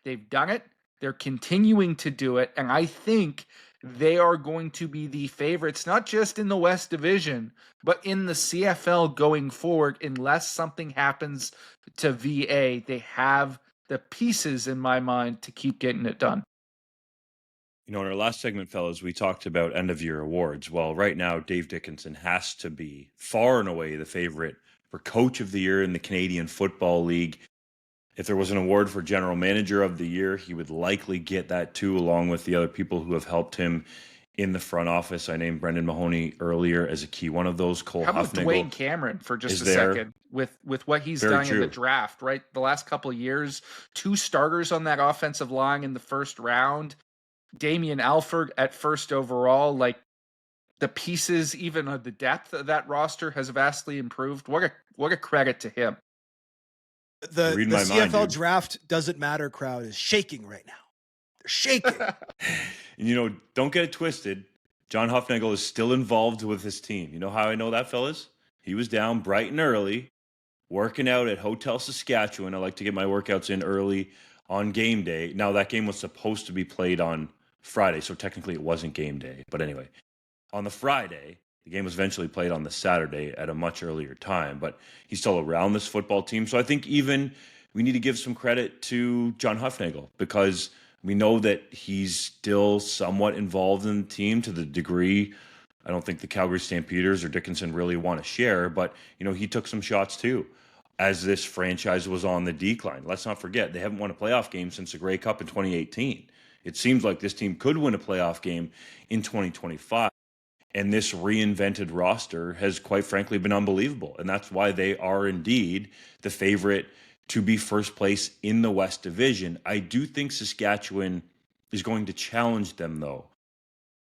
They've done it. They're continuing to do it. And I think they are going to be the favorites, not just in the West Division, but in the CFL going forward, unless something happens to VA. They have the pieces, in my mind, to keep getting it done. You know, in our last segment, fellas, we talked about end-of-year awards. Well, right now, Dave Dickenson has to be far and away the favorite for Coach of the Year in the Canadian Football League. If there was an award for General Manager of the Year, he would likely get that too, along with the other people who have helped him in the front office. I named Brendan Mahoney earlier as a key one of those. Cole How about Huffnagel Dwayne Cameron for just a second with what he's done in the draft, right? The last couple of years, 2 starters on that offensive line in the first round. Damian Alford at first overall, like the pieces, even of the depth of that roster has vastly improved. What a credit to him. The CFL draft doesn't matter crowd is shaking right now. They're shaking. And, you know, don't get it twisted. John Huffnagel is still involved with his team. You know how I know that, fellas? He was down bright and early, working out at Hotel Saskatchewan. I like to get my workouts in early on game day. Now, that game was supposed to be played on Friday, so technically it wasn't game day. But anyway, on the Friday, The game was eventually played on the Saturday at a much earlier time, but he's still around this football team. So I think even we need to give some credit to John Hufnagel, because we know that he's still somewhat involved in the team to the degree I don't think the Calgary Stampeders or Dickinson really want to share, but he took some shots too as this franchise was on the decline. Let's not forget, they haven't won a playoff game since the Grey Cup in 2018. It seems like this team could win a playoff game in 2025. And this reinvented roster has, quite frankly, been unbelievable. And that's why they are indeed the favorite to be first place in the West Division. I do think Saskatchewan is going to challenge them, though.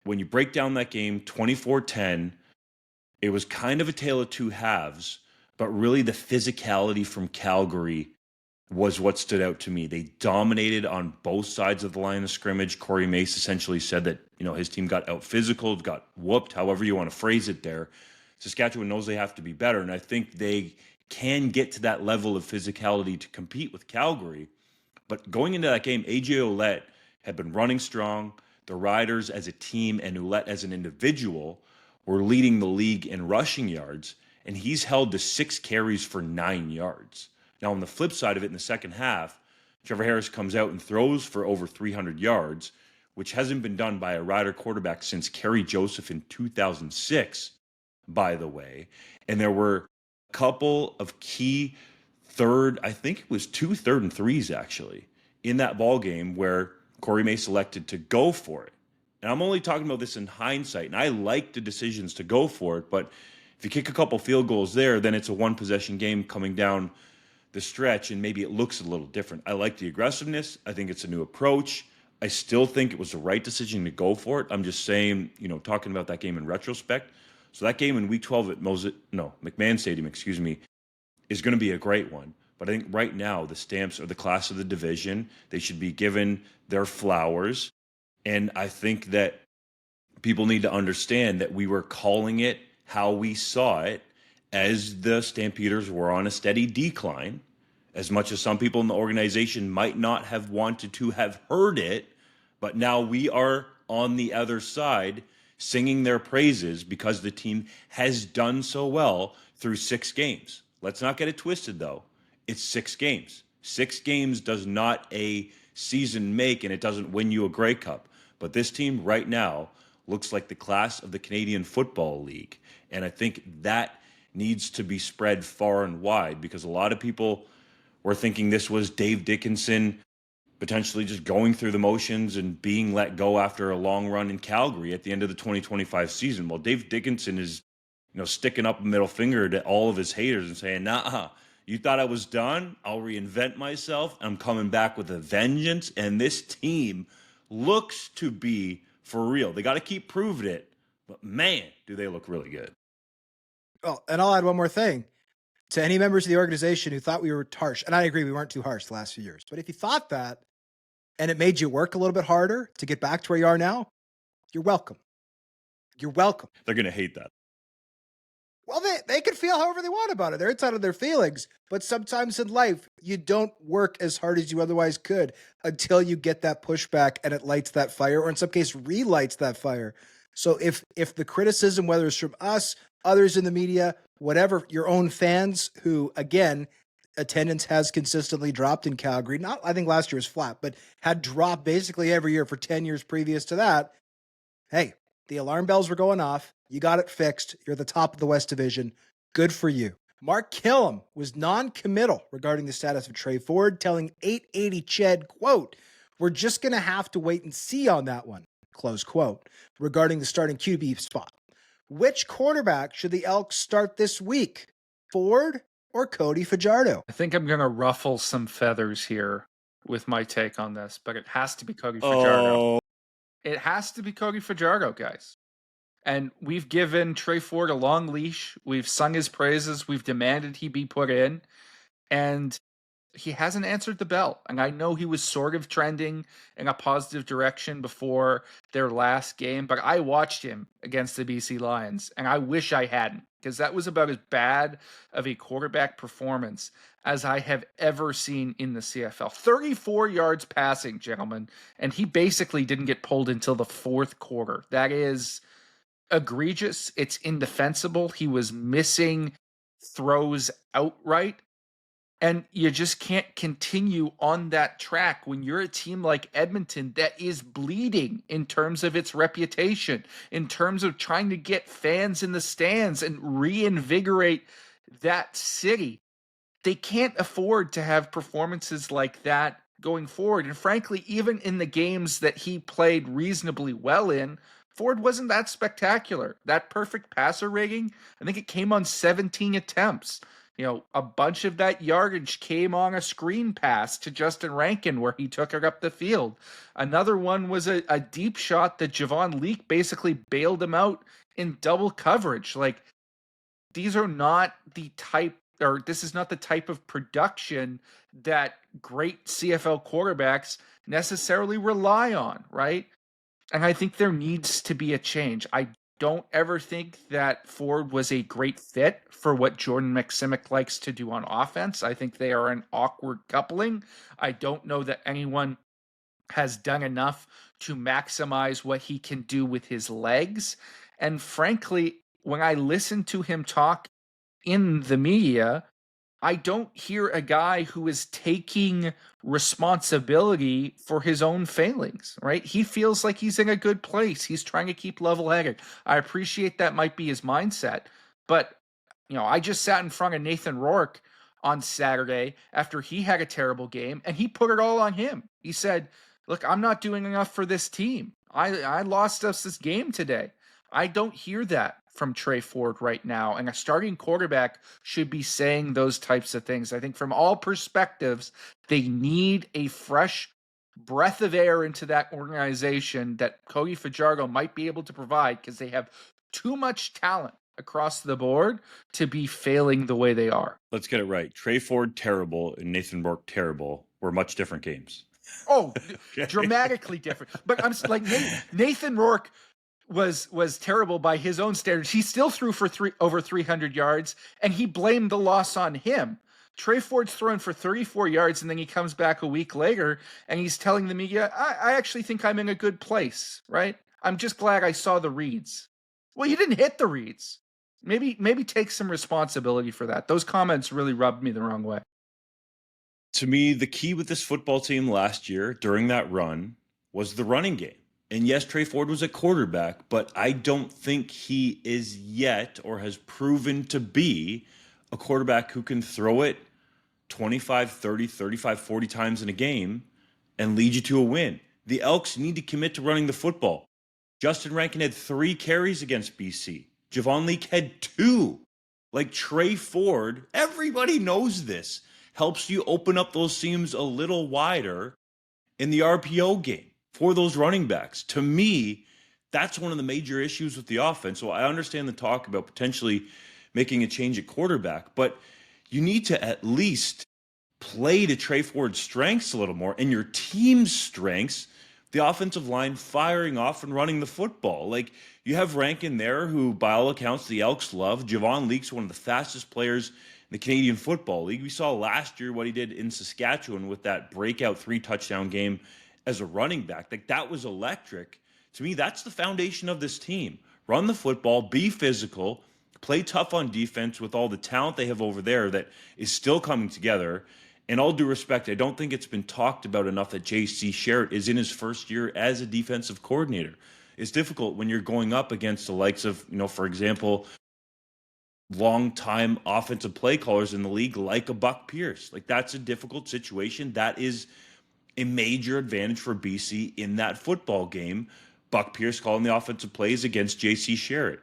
When you break down that game, 24-10, it was kind of a tale of two halves, but really the physicality from Calgary was what stood out to me. They dominated on both sides of the line of scrimmage. Corey Mace essentially said that, his team got out physical, got whooped, however you want to phrase it there. Saskatchewan knows they have to be better, and I think they can get to that level of physicality to compete with Calgary. But going into that game, AJ Ouellette had been running strong. The Riders as a team and Ouellette as an individual were leading the league in rushing yards, and he's held to 6 carries for 9 yards. Now, on the flip side of it, in the second half, Trevor Harris comes out and throws for over 300 yards, which hasn't been done by a Rider quarterback since Kerry Joseph in 2006, by the way. And there were a couple of key I think it was 2 3rd and 3s actually, in that ball game where Corey Mace elected to go for it. And I'm only talking about this in hindsight, and I like the decisions to go for it, but if you kick a couple field goals there, then it's a one-possession game coming down the stretch, and maybe it looks a little different. I like the aggressiveness. I think it's a new approach. I still think it was the right decision to go for it. I'm just saying, talking about that game in retrospect. So that game in Week 12 at McMahon Stadium, is going to be a great one. But I think right now the Stamps are the class of the division. They should be given their flowers. And I think that people need to understand that we were calling it how we saw it, as the Stampeders were on a steady decline. As much as some people in the organization might not have wanted to have heard it, but now we are on the other side singing their praises because the team has done so well through 6 games. Let's not get it twisted, though. It's 6 games. 6 games does not a season make, and it doesn't win you a Grey Cup. But this team right now looks like the class of the Canadian Football League. And I think that needs to be spread far and wide, because a lot of people were thinking this was Dave Dickinson potentially just going through the motions and being let go after a long run in Calgary at the end of the 2025 season. Well, Dave Dickinson is, sticking up a middle finger to all of his haters and saying, nah, you thought I was done? I'll reinvent myself. I'm coming back with a vengeance. And this team looks to be for real. They got to keep proving it, but man, do they look really good. Well, and I'll add one more thing to any members of the organization who thought we were harsh. And I agree, we weren't too harsh the last few years. But if you thought that and it made you work a little bit harder to get back to where you are now, you're welcome. You're welcome. They're going to hate that. Well, they can feel however they want about it. They're entitled to their feelings. But sometimes in life, you don't work as hard as you otherwise could until you get that pushback and it lights that fire, or in some case, relights that fire. So if the criticism, whether it's from us, others in the media, whatever, your own fans who, again, attendance has consistently dropped in Calgary. I think last year was flat, but had dropped basically every year for 10 years previous to that. Hey, the alarm bells were going off. You got it fixed. You're at the top of the West Division. Good for you. Mark Killam was non-committal regarding the status of Tre Ford, telling 880 Ched, quote, "We're just going to have to wait and see on that one," close quote, regarding the starting QB spot. Which quarterback should the Elks start this week? Ford or Cody Fajardo? I think I'm going to ruffle some feathers here with my take on this, but it has to be Cody Fajardo. It has to be Cody Fajardo, guys. And we've given Tre Ford a long leash. We've sung his praises. We've demanded he be put in. And he hasn't answered the bell. And I know he was sort of trending in a positive direction before their last game, but I watched him against the BC Lions, and I wish I hadn't, because that was about as bad of a quarterback performance as I have ever seen in the CFL. 34 yards passing, gentlemen, and he basically didn't get pulled until the 4th quarter. That is egregious. It's indefensible. He was missing throws outright. And you just can't continue on that track when you're a team like Edmonton that is bleeding in terms of its reputation, in terms of trying to get fans in the stands and reinvigorate that city. They can't afford to have performances like that going forward. And frankly, even in the games that he played reasonably well in, Ford wasn't that spectacular. That perfect passer rating, I think it came on 17 attempts. A bunch of that yardage came on a screen pass to Justin Rankin where he took it up the field. Another one was a deep shot that Javon Leake basically bailed him out in double coverage. Like, these are not the type, or this is not the type of production that great CFL quarterbacks necessarily rely on, right? And I think there needs to be a change. I don't ever think that Ford was a great fit for what Jordan McSimic likes to do on offense. I think they are an awkward coupling. I don't know that anyone has done enough to maximize what he can do with his legs. And frankly, when I listen to him talk in the media, I don't hear a guy who is taking responsibility for his own failings, right? He feels like he's in a good place. He's trying to keep level-headed. I appreciate that might be his mindset, but I just sat in front of Nathan Rourke on Saturday after he had a terrible game, and he put it all on him. He said, look, I'm not doing enough for this team. I lost us this game today. I don't hear that from Tre Ford right now, and a starting quarterback should be saying those types of things. I think from all perspectives, they need a fresh breath of air into that organization that Cody Fajardo might be able to provide, because they have too much talent across the board to be failing the way they are. Let's get it right. Tre Ford terrible and Nathan Rourke terrible were much different games. Oh, okay. Dramatically different. But I'm like, Nathan Rourke was terrible by his own standards. He still threw for over 300 yards, and he blamed the loss on him. Tre Ford's thrown for 34 yards, and then he comes back a week later, and he's telling the media, I actually think I'm in a good place, right? I'm just glad I saw the reads. Well, you didn't hit the reads. Maybe take some responsibility for that. Those comments really rubbed me the wrong way. To me, the key with this football team last year during that run was the running game. And yes, Tre Ford was a quarterback, but I don't think he is yet or has proven to be a quarterback who can throw it 25, 30, 35, 40 times in a game and lead you to a win. The Elks need to commit to running the football. Justin Rankin had 3 carries against BC. Javon Leake had 2. Like, Tre Ford, everybody knows this, helps you open up those seams a little wider in the RPO game for those running backs. To me, that's one of the major issues with the offense. So I understand the talk about potentially making a change at quarterback, but you need to at least play to Tre Ford's strengths a little more and your team's strengths, the offensive line firing off and running the football. Like, you have Rankin there, who by all accounts the Elks love. Javon Leake's one of the fastest players in the Canadian Football League. We saw last year what he did in Saskatchewan with that breakout 3-touchdown game as a running back. Like, that was electric. To me, that's the foundation of this team. Run the football, be physical, play tough on defense with all the talent they have over there that is still coming together. In all due respect, I don't think it's been talked about enough that JC Abbott is in his first year as a defensive coordinator. It's difficult when you're going up against the likes of, for example, long-time offensive play callers in the league like a Buck Pierce. Like, that's a difficult situation. That is a major advantage for BC in that football game. Buck Pierce calling the offensive plays against JC Abbott.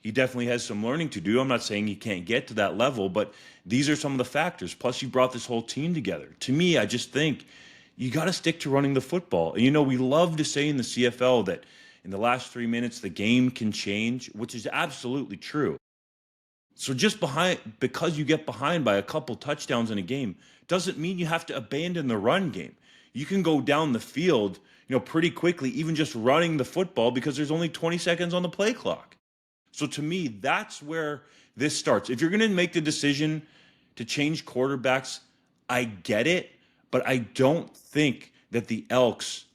He definitely has some learning to do. I'm not saying he can't get to that level, but these are some of the factors. Plus, you brought this whole team together. To me, I just think you got to stick to running the football. And, we love to say in the CFL that in the last 3 minutes, the game can change, which is absolutely true. So because you get behind by a couple touchdowns in a game, doesn't mean you have to abandon the run game. You can go down the field, pretty quickly, even just running the football, because there's only 20 seconds on the play clock. So to me, that's where this starts. If you're going to make the decision to change quarterbacks, I get it, but I don't think that the Elks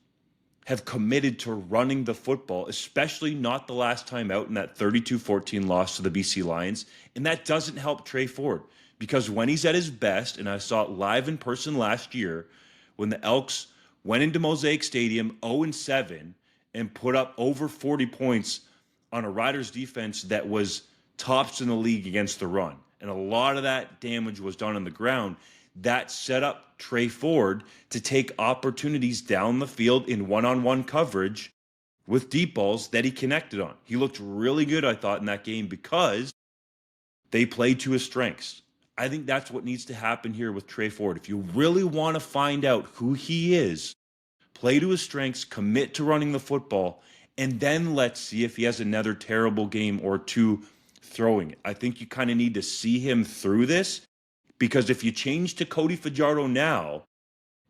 have committed to running the football, especially not the last time out in that 32-14 loss to the BC Lions. And that doesn't help Tre Ford, because when he's at his best, and I saw it live in person last year, when the Elks went into Mosaic Stadium 0-7 and put up over 40 points on a Riders defense that was tops in the league against the run. And a lot of that damage was done on the ground. That set up Tre Ford to take opportunities down the field in one-on-one coverage with deep balls that he connected on. He looked really good, I thought, in that game because they played to his strengths. I think that's what needs to happen here with Tre Ford. If you really want to find out who he is, play to his strengths, commit to running the football, and then let's see if he has another terrible game or two throwing it. I think you kind of need to see him through this, because if you change to Cody Fajardo now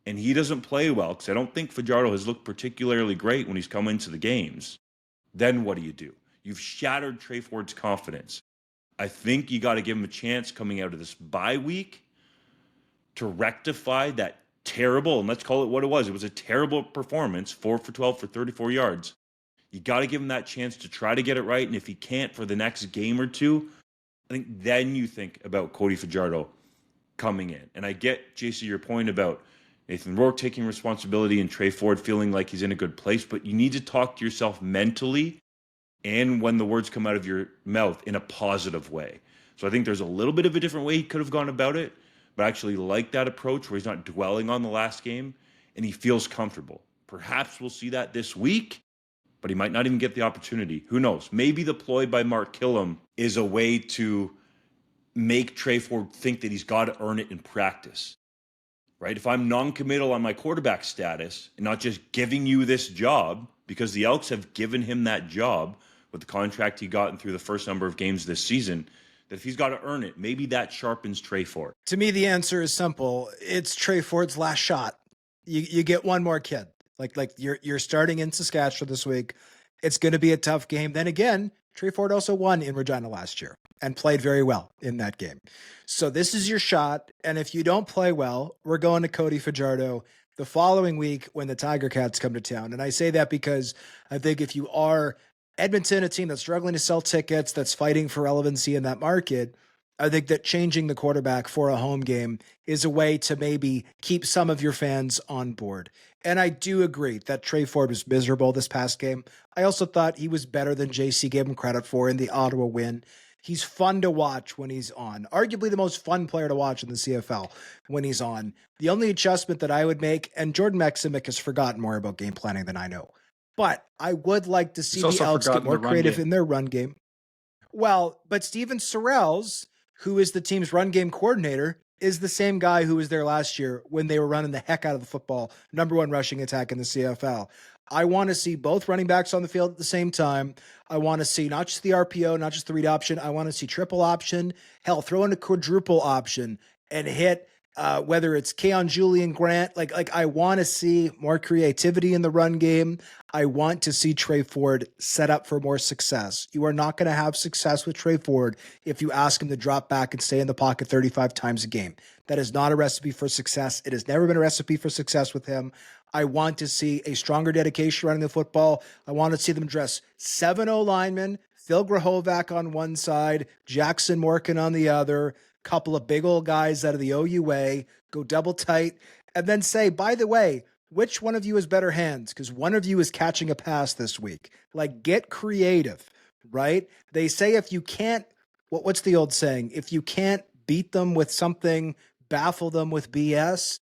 and he doesn't play well, because I don't think Fajardo has looked particularly great when he's come into the games, then what do? You've shattered Tre Ford's confidence. I think you got to give him a chance coming out of this bye week to rectify that terrible, and let's call it what it was. It was a terrible performance, 4 for 12 for 34 yards. You got to give him that chance to try to get it right. And if he can't for the next game or two, I think then you think about Cody Fajardo coming in. And I get, JC, your point about Nathan Rourke taking responsibility and Tre Ford feeling like he's in a good place, but you need to talk to yourself mentally and when the words come out of your mouth in a positive way. So I think there's a little bit of a different way he could have gone about it, but I actually like that approach where he's not dwelling on the last game and he feels comfortable. Perhaps we'll see that this week, but he might not even get the opportunity. Who knows? Maybe the ploy by Mark Killam is a way to make Tre Ford think that he's got to earn it in practice, right? If I'm non-committal on my quarterback status and not just giving you this job, because the Elks have given him that job with the contract he gotten through the first number of games this season, that if he's got to earn it, maybe that sharpens Tre Ford. To me, the answer is simple. It's Tre Ford's last shot. You get one more kid. Like you're starting in Saskatchewan this week. It's going to be a tough game. Then again, Tre Ford also won in Regina last year and played very well in that game. So this is your shot. And if you don't play well, we're going to Cody Fajardo the following week when the Tiger Cats come to town. And I say that because I think if you are Edmonton, a team that's struggling to sell tickets, that's fighting for relevancy in that market, I think that changing the quarterback for a home game is a way to maybe keep some of your fans on board. And I do agree that Tre Ford was miserable this past game. I also thought he was better than JC gave him credit for in the Ottawa win. He's fun to watch when he's on. Arguably the most fun player to watch in the CFL when he's on. The only adjustment that I would make, and Jordan Maximek has forgotten more about game planning than I know, but I would like to see the Elks get more creative in their run game. Well, but Steven Sorrells, who is the team's run game coordinator, is the same guy who was there last year when they were running the heck out of the football, number one rushing attack in the CFL. I want to see both running backs on the field at the same time. I want to see not just the RPO, not just the read option. I want to see triple option. Hell, throw in a quadruple option and hit whether it's Keon Julian Grant. Like I want to see more creativity in the run game. I want to see Tre Ford set up for more success. You are not going to have success with Tre Ford if you ask him to drop back and stay in the pocket 35 times a game. That is not a recipe for success. It has never been a recipe for success with him. I want to see a stronger dedication running the football. I want to see them dress 7-0 linemen, Phil Grahovac on one side, Jackson Morgan on the other, couple of big old guys out of the OUA, go double tight, and then say, by the way, which one of you has better hands? Because one of you is catching a pass this week. Like, get creative, right? They say if you can't, what's the old saying? If you can't beat them with something, baffle them with BS.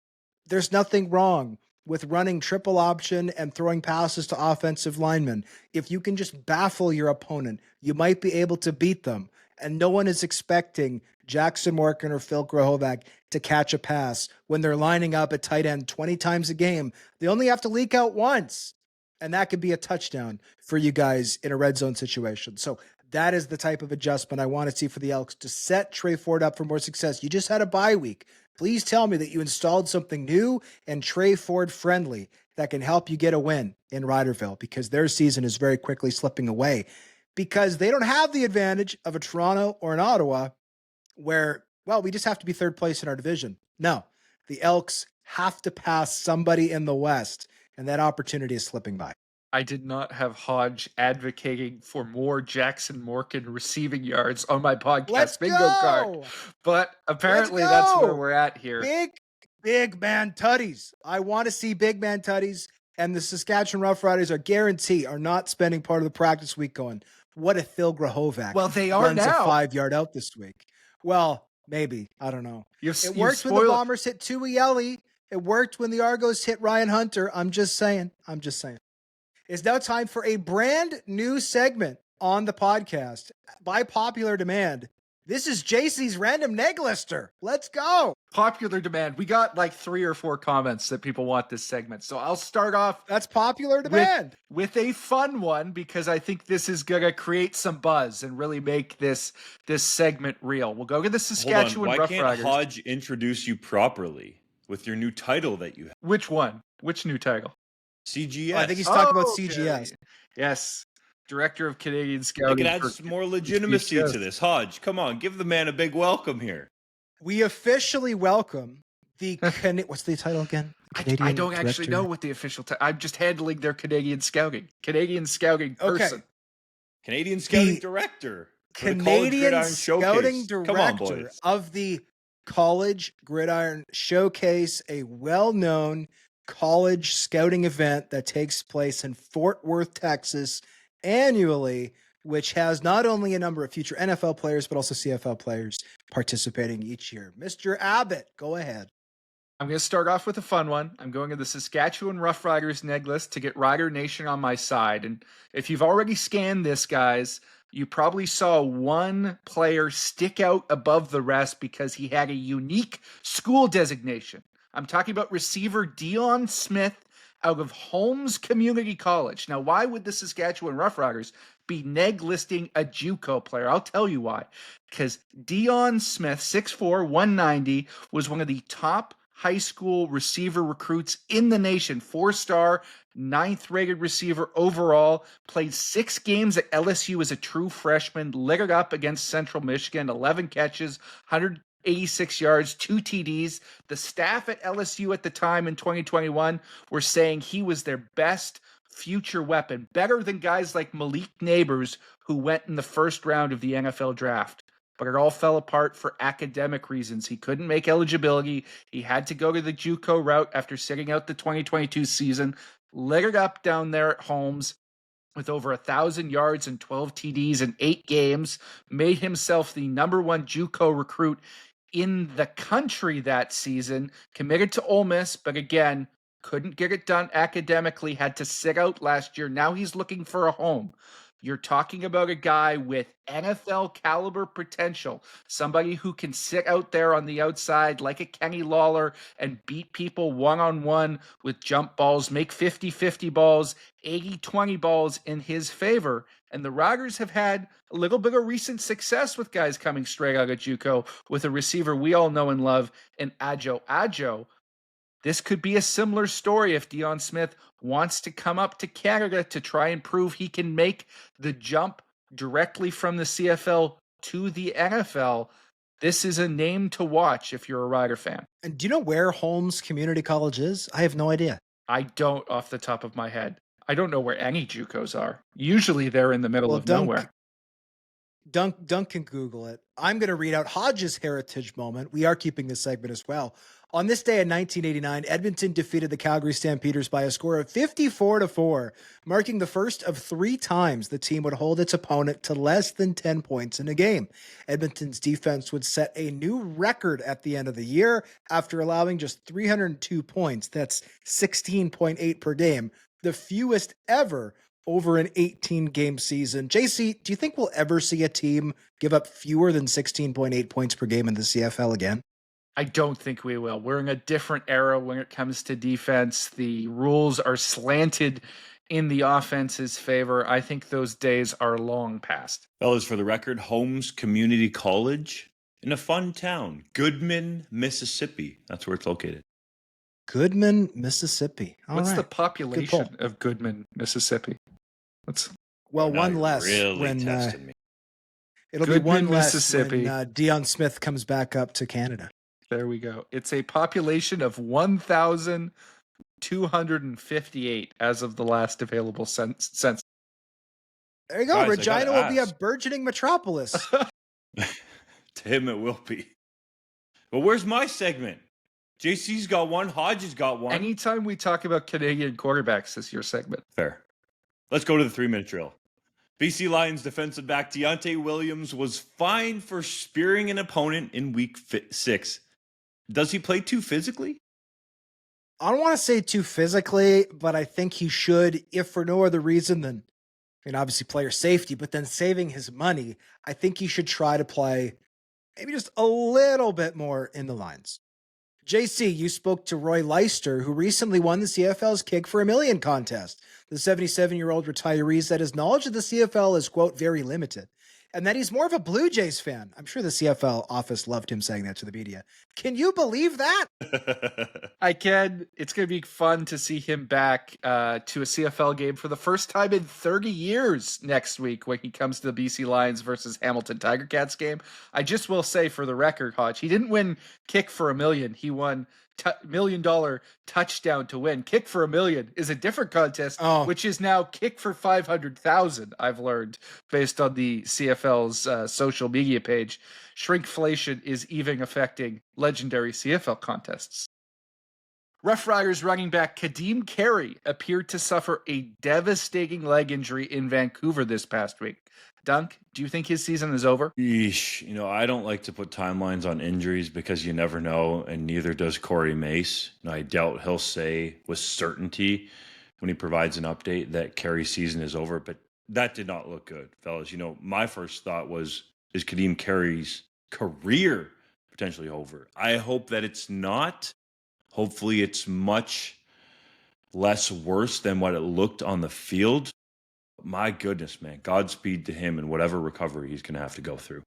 There's nothing wrong with running triple option and throwing passes to offensive linemen. If you can just baffle your opponent, you might be able to beat them. And no one is expecting Jackson Morgan or Phil Grahovac to catch a pass when they're lining up at tight end 20 times a game. They only have to leak out once, and that could be a touchdown for you guys in a red zone situation. So that is the type of adjustment I want to see for the Elks to set Tre Ford up for more success. You just had a bye week. Please tell me that you installed something new and Tre Ford friendly that can help you get a win in Riderville, because their season is very quickly slipping away because they don't have the advantage of a Toronto or an Ottawa where, well, we just have to be third place in our division. No, the Elks have to pass somebody in the West, and that opportunity is slipping by. I did not have Hodge advocating for more Jackson Morgan receiving yards on my podcast bingo card, but apparently that's where we're at here. Big man tutties. I want to see big man tutties, and the Saskatchewan Roughriders are not spending part of the practice week going, what if Phil Grahovac they are runs now. a 5-yard out this week? Well, maybe. I don't know. It worked when the Bombers hit Tui Eli. It worked when the Argos hit Ryan Hunter. I'm just saying. It's now time for a brand new segment on the podcast. By popular demand, this is JC's Random Neg Lister. Let's go. Popular demand. We got like 3 or 4 comments that people want this segment. So I'll start off. That's popular demand. With a fun one, because I think this is going to create some buzz and really make this segment real. We'll go to the Saskatchewan Roughriders. Why can't Hodge introduce you properly with your new title that you have? Which one? Which new title? CGS. I think he's talking about CGS. Yes. Director of Canadian Scouting. It adds more legitimacy to this. Hodge, come on. Give the man a big welcome here. We officially welcome the... what's the title again? I don't actually know what the official title... I'm just handling their Canadian Scouting. Canadian Scouting person. Okay. Canadian Scouting Director. Canadian Scouting Director of the College Gridiron Showcase, a well-known college scouting event that takes place in Fort Worth, Texas, annually, which has not only a number of future NFL players, but also CFL players participating each year. Mr. Abbott, go ahead. I'm going to start off with a fun one. I'm going to the Saskatchewan Roughriders neg list to get Rider Nation on my side. And if you've already scanned this, guys, you probably saw one player stick out above the rest because he had a unique school designation. I'm talking about receiver Dion Smith out of Holmes Community College. Now, why would the Saskatchewan Roughriders be neg listing a JUCO player? I'll tell you why. Because Dion Smith, 6'4", 190, was one of the top high school receiver recruits in the nation. 4-star, 9th-rated receiver overall. Played 6 games at LSU as a true freshman. Lit it up against Central Michigan. 11 catches, 186 yards, 2 TDs. The staff at LSU at the time in 2021 were saying he was their best future weapon, better than guys like Malik Neighbors, who went in the first round of the NFL draft. But it all fell apart for academic reasons. He couldn't make eligibility. He had to go to the JUCO route after sitting out the 2022 season. Lit it up down there at Holmes with over 1,000 yards and 12 TDs in 8 games. Made himself the #1 JUCO recruit in the country that season. Committed to Ole Miss, but again, couldn't get it done academically. Had to sit out last year. Now he's looking for a home. You're talking about a guy with NFL caliber potential, somebody who can sit out there on the outside like a Kenny Lawler and beat people one-on-one with jump balls, make 50-50 balls, 80-20 balls in his favor. And the Riders have had a little bit of recent success with guys coming straight out of JUCO with a receiver we all know and love in Ajo. This could be a similar story if Dion Smith wants to come up to Canada to try and prove he can make the jump directly from the CFL to the NFL. This is a name to watch if you're a Rider fan. And do you know where Holmes Community College is? I have no idea. I don't off the top of my head. I don't know where any JUCOs are. Usually they're in the middle of nowhere. Dunk can Google it. I'm going to read out Hodge's heritage moment. We are keeping this segment as well. On this day in 1989, Edmonton defeated the Calgary Stampeders by a score of 54-4, marking the first of 3 times the team would hold its opponent to less than 10 points in a game. Edmonton's defense would set a new record at the end of the year after allowing just 302 points. That's 16.8 per game, the fewest ever over an 18-game season. JC, do you think we'll ever see a team give up fewer than 16.8 points per game in the CFL again? I don't think we will. We're in a different era when it comes to defense. The rules are slanted in the offense's favor. I think those days are long past. Fellas, for the record, Holmes Community College in a fun town, Goodman, Mississippi. That's where it's located. Goodman, Mississippi. What's the population of Goodman, Mississippi? One less really when it'll Goodman, be one less Mississippi. when Dion Smith comes back up to Canada. There we go. It's a population of 1,000 258 as of the last available census. There you go. Guys, Regina will be a burgeoning metropolis. To him, it will be. But where's my segment? JC's got one. Hodge has got one. Anytime we talk about Canadian quarterbacks, this is your segment. Fair. Let's go to the 3-minute drill. BC Lions defensive back Deontay Williams was fined for spearing an opponent in week 6. Does he play too physically? I don't want to say too physically, but I think he should, if for no other reason than, obviously player safety, but then saving his money. I think he should try to play maybe just a little bit more in the lines. JC, you spoke to Roy Leister, who recently won the CFL's Kick for $1 Million contest. The 77-year-old retiree said his knowledge of the CFL is, quote, very limited, and that he's more of a Blue Jays fan. I'm sure the CFL office loved him saying that to the media. Can you believe that? I can. It's going to be fun to see him back to a CFL game for the first time in 30 years next week when he comes to the BC Lions versus Hamilton Tiger Cats game. I just will say for the record, Hodge, he didn't win Kick for $1 million. He won $1 million touchdown to win. Kick for $1 million is a different contest, which is now Kick for 500,000. I've learned based on the CFL's social media page. Shrinkflation is even affecting legendary CFL contests. Roughriders running back Kadeem Carey appeared to suffer a devastating leg injury in Vancouver this past week. Dunk, do you think his season is over? Yeesh. I don't like to put timelines on injuries because you never know, and neither does Corey Mace. And I doubt he'll say with certainty when he provides an update that Carey's season is over, but that did not look good, fellas. My first thought was, is Kadeem Carey's career potentially over? I hope that it's not. Hopefully it's much less worse than what it looked on the field. My goodness, man. Godspeed to him and whatever recovery he's going to have to go through.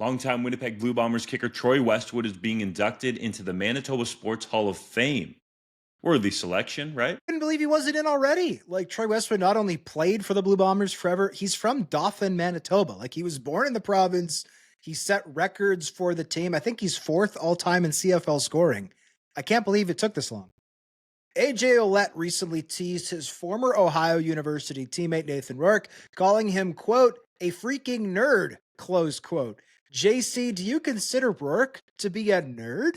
Longtime Winnipeg Blue Bombers kicker Troy Westwood is being inducted into the Manitoba Sports Hall of Fame. Worthy selection, right? I couldn't believe he wasn't in already. Troy Westwood not only played for the Blue Bombers forever, he's from Dauphin, Manitoba. He was born in the province. He set records for the team. I think he's 4th all-time in CFL scoring. I can't believe it took this long. AJ Ouellette recently teased his former Ohio University teammate Nathan Rourke, calling him, quote, a freaking nerd, close quote. JC, do you consider Rourke to be a nerd?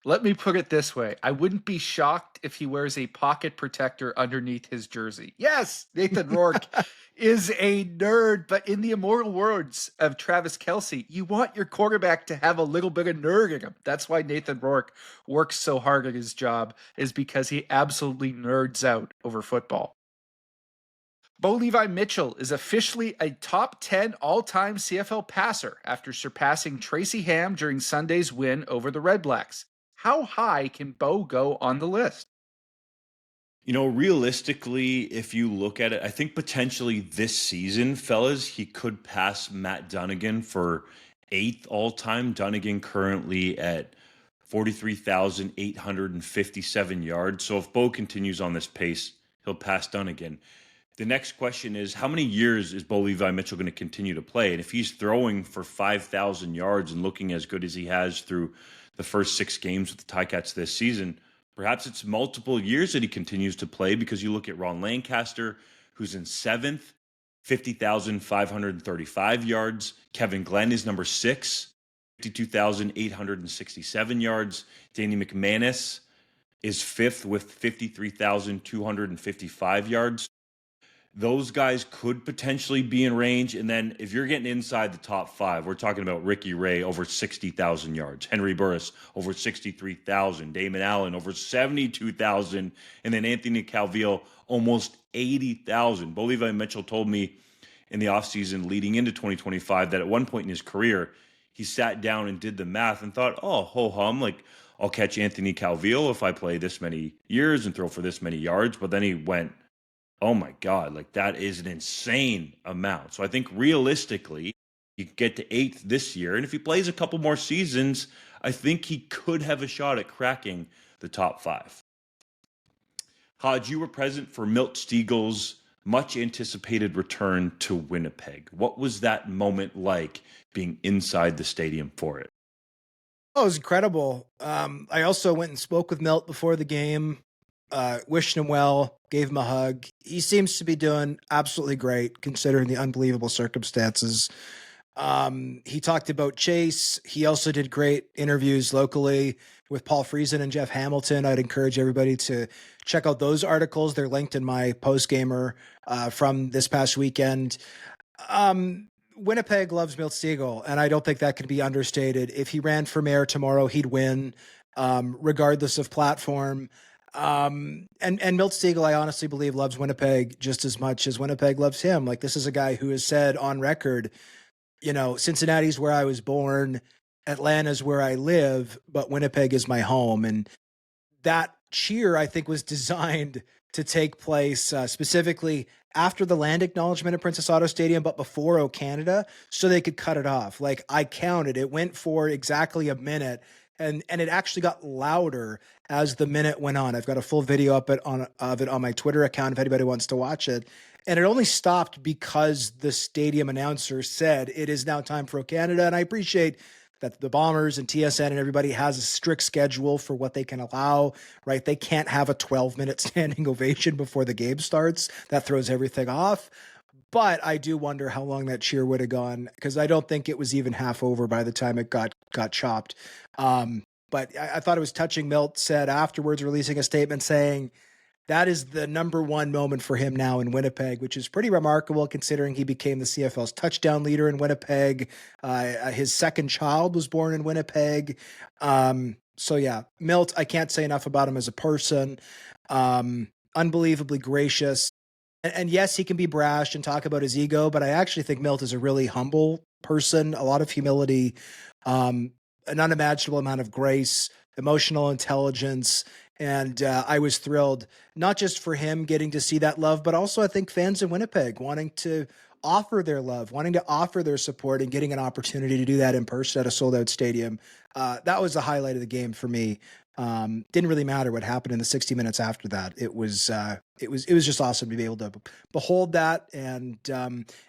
Let me put it this way. I wouldn't be shocked if he wears a pocket protector underneath his jersey. Yes, Nathan Rourke is a nerd, but in the immortal words of Travis Kelce, you want your quarterback to have a little bit of nerd in him. That's why Nathan Rourke works so hard at his job, is because he absolutely nerds out over football. Bo Levi Mitchell is officially a top 10 all-time CFL passer after surpassing Tracy Ham during Sunday's win over the Redblacks. How high can Bo go on the list? Realistically, if you look at it, I think potentially this season, fellas, he could pass Matt Dunnigan for 8th all-time. Dunnigan currently at 43,857 yards. So if Bo continues on this pace, he'll pass Dunnigan. The next question is, how many years is Bo Levi Mitchell going to continue to play? And if he's throwing for 5,000 yards and looking as good as he has through the first 6 games with the Ticats this season, perhaps it's multiple years that he continues to play, because you look at Ron Lancaster, who's in 7th, 50,535 yards. Kevin Glenn is number 6, 52,867 yards. Danny McManus is 5th with 53,255 yards. Those guys could potentially be in range. And then if you're getting inside the top 5, we're talking about Ricky Ray over 60,000 yards, Henry Burris over 63,000, Damon Allen over 72,000, and then Anthony Calvillo almost 80,000. Bo Levi Mitchell told me in the offseason leading into 2025 that at one point in his career, he sat down and did the math and thought, oh, ho-hum, I'll catch Anthony Calvillo if I play this many years and throw for this many yards. But then he went, oh my God, that is an insane amount. So I think realistically, you could get to 8th this year. And if he plays a couple more seasons, I think he could have a shot at cracking the top 5. Hodge, you were present for Milt Stiegel's much anticipated return to Winnipeg. What was that moment like being inside the stadium for it? Oh, it was incredible. I also went and spoke with Milt before the game. wished him well, gave him a hug. He seems to be doing absolutely great considering the unbelievable circumstances. He talked about Chase. He also did great interviews locally with Paul Friesen and Jeff Hamilton. I'd encourage everybody to check out those articles. They're linked in my Postgamer from this past weekend. Winnipeg loves Milt Stegall, and I don't think that can be understated. If he ran for mayor tomorrow, he'd win, regardless of platform. And Milt Stegall, I honestly believe, loves Winnipeg just as much as Winnipeg loves him. Like, this is a guy who has said on record, Cincinnati's where I was born, Atlanta's where I live, but Winnipeg is my home. And that cheer, I think, was designed to take place specifically after the land acknowledgement at Princess Auto Stadium, but before O Canada, so they could cut it off. Like, I counted, it went for exactly a minute, and it actually got louder as the minute went on. I've got a full video of it on my Twitter account if anybody wants to watch it. And it only stopped because the stadium announcer said it is now time for O Canada. And I appreciate that the Bombers and TSN and everybody has a strict schedule for what they can allow, right? They can't have a 12-minute standing ovation before the game starts. That throws everything off. But I do wonder how long that cheer would have gone, because I don't think it was even half over by the time it got chopped. But I thought it was touching. Milt said afterwards, releasing a statement saying that is the number one moment for him now in Winnipeg, which is pretty remarkable considering he became the CFL's touchdown leader in Winnipeg. His second child was born in Winnipeg. So yeah, Milt, I can't say enough about him as a person. Unbelievably gracious. And yes, he can be brash and talk about his ego, but I actually think Milt is a really humble person, a lot of humility, an unimaginable amount of grace, emotional intelligence. And I was thrilled, not just for him getting to see that love, but also I think fans in Winnipeg wanting to offer their love, wanting to offer their support, and getting an opportunity to do that in person at a sold-out stadium. That was the highlight of the game for me. Didn't really matter what happened in the 60 minutes after that. It was just awesome to be able to behold that. And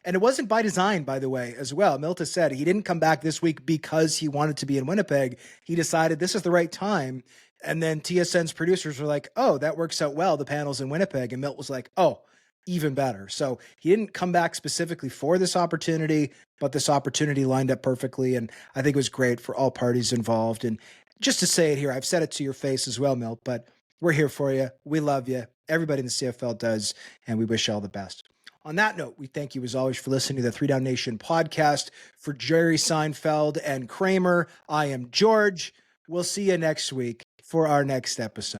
it wasn't by design, by the way, as well. Milta said he didn't come back this week because he wanted to be in Winnipeg. He decided this is the right time. And then TSN's producers were like, oh, that works out well. The panel's in Winnipeg. And Milt was like, oh, even better. So he didn't come back specifically for this opportunity, but this opportunity lined up perfectly. And I think it was great for all parties involved. And just to say it here, I've said it to your face as well, Milt, but we're here for you. We love you. Everybody in the CFL does. And we wish you all the best. On that note, we thank you as always for listening to the 3DownNation podcast. For Jerry Seinfeld and Kramer, I am George. We'll see you next week for our next episode.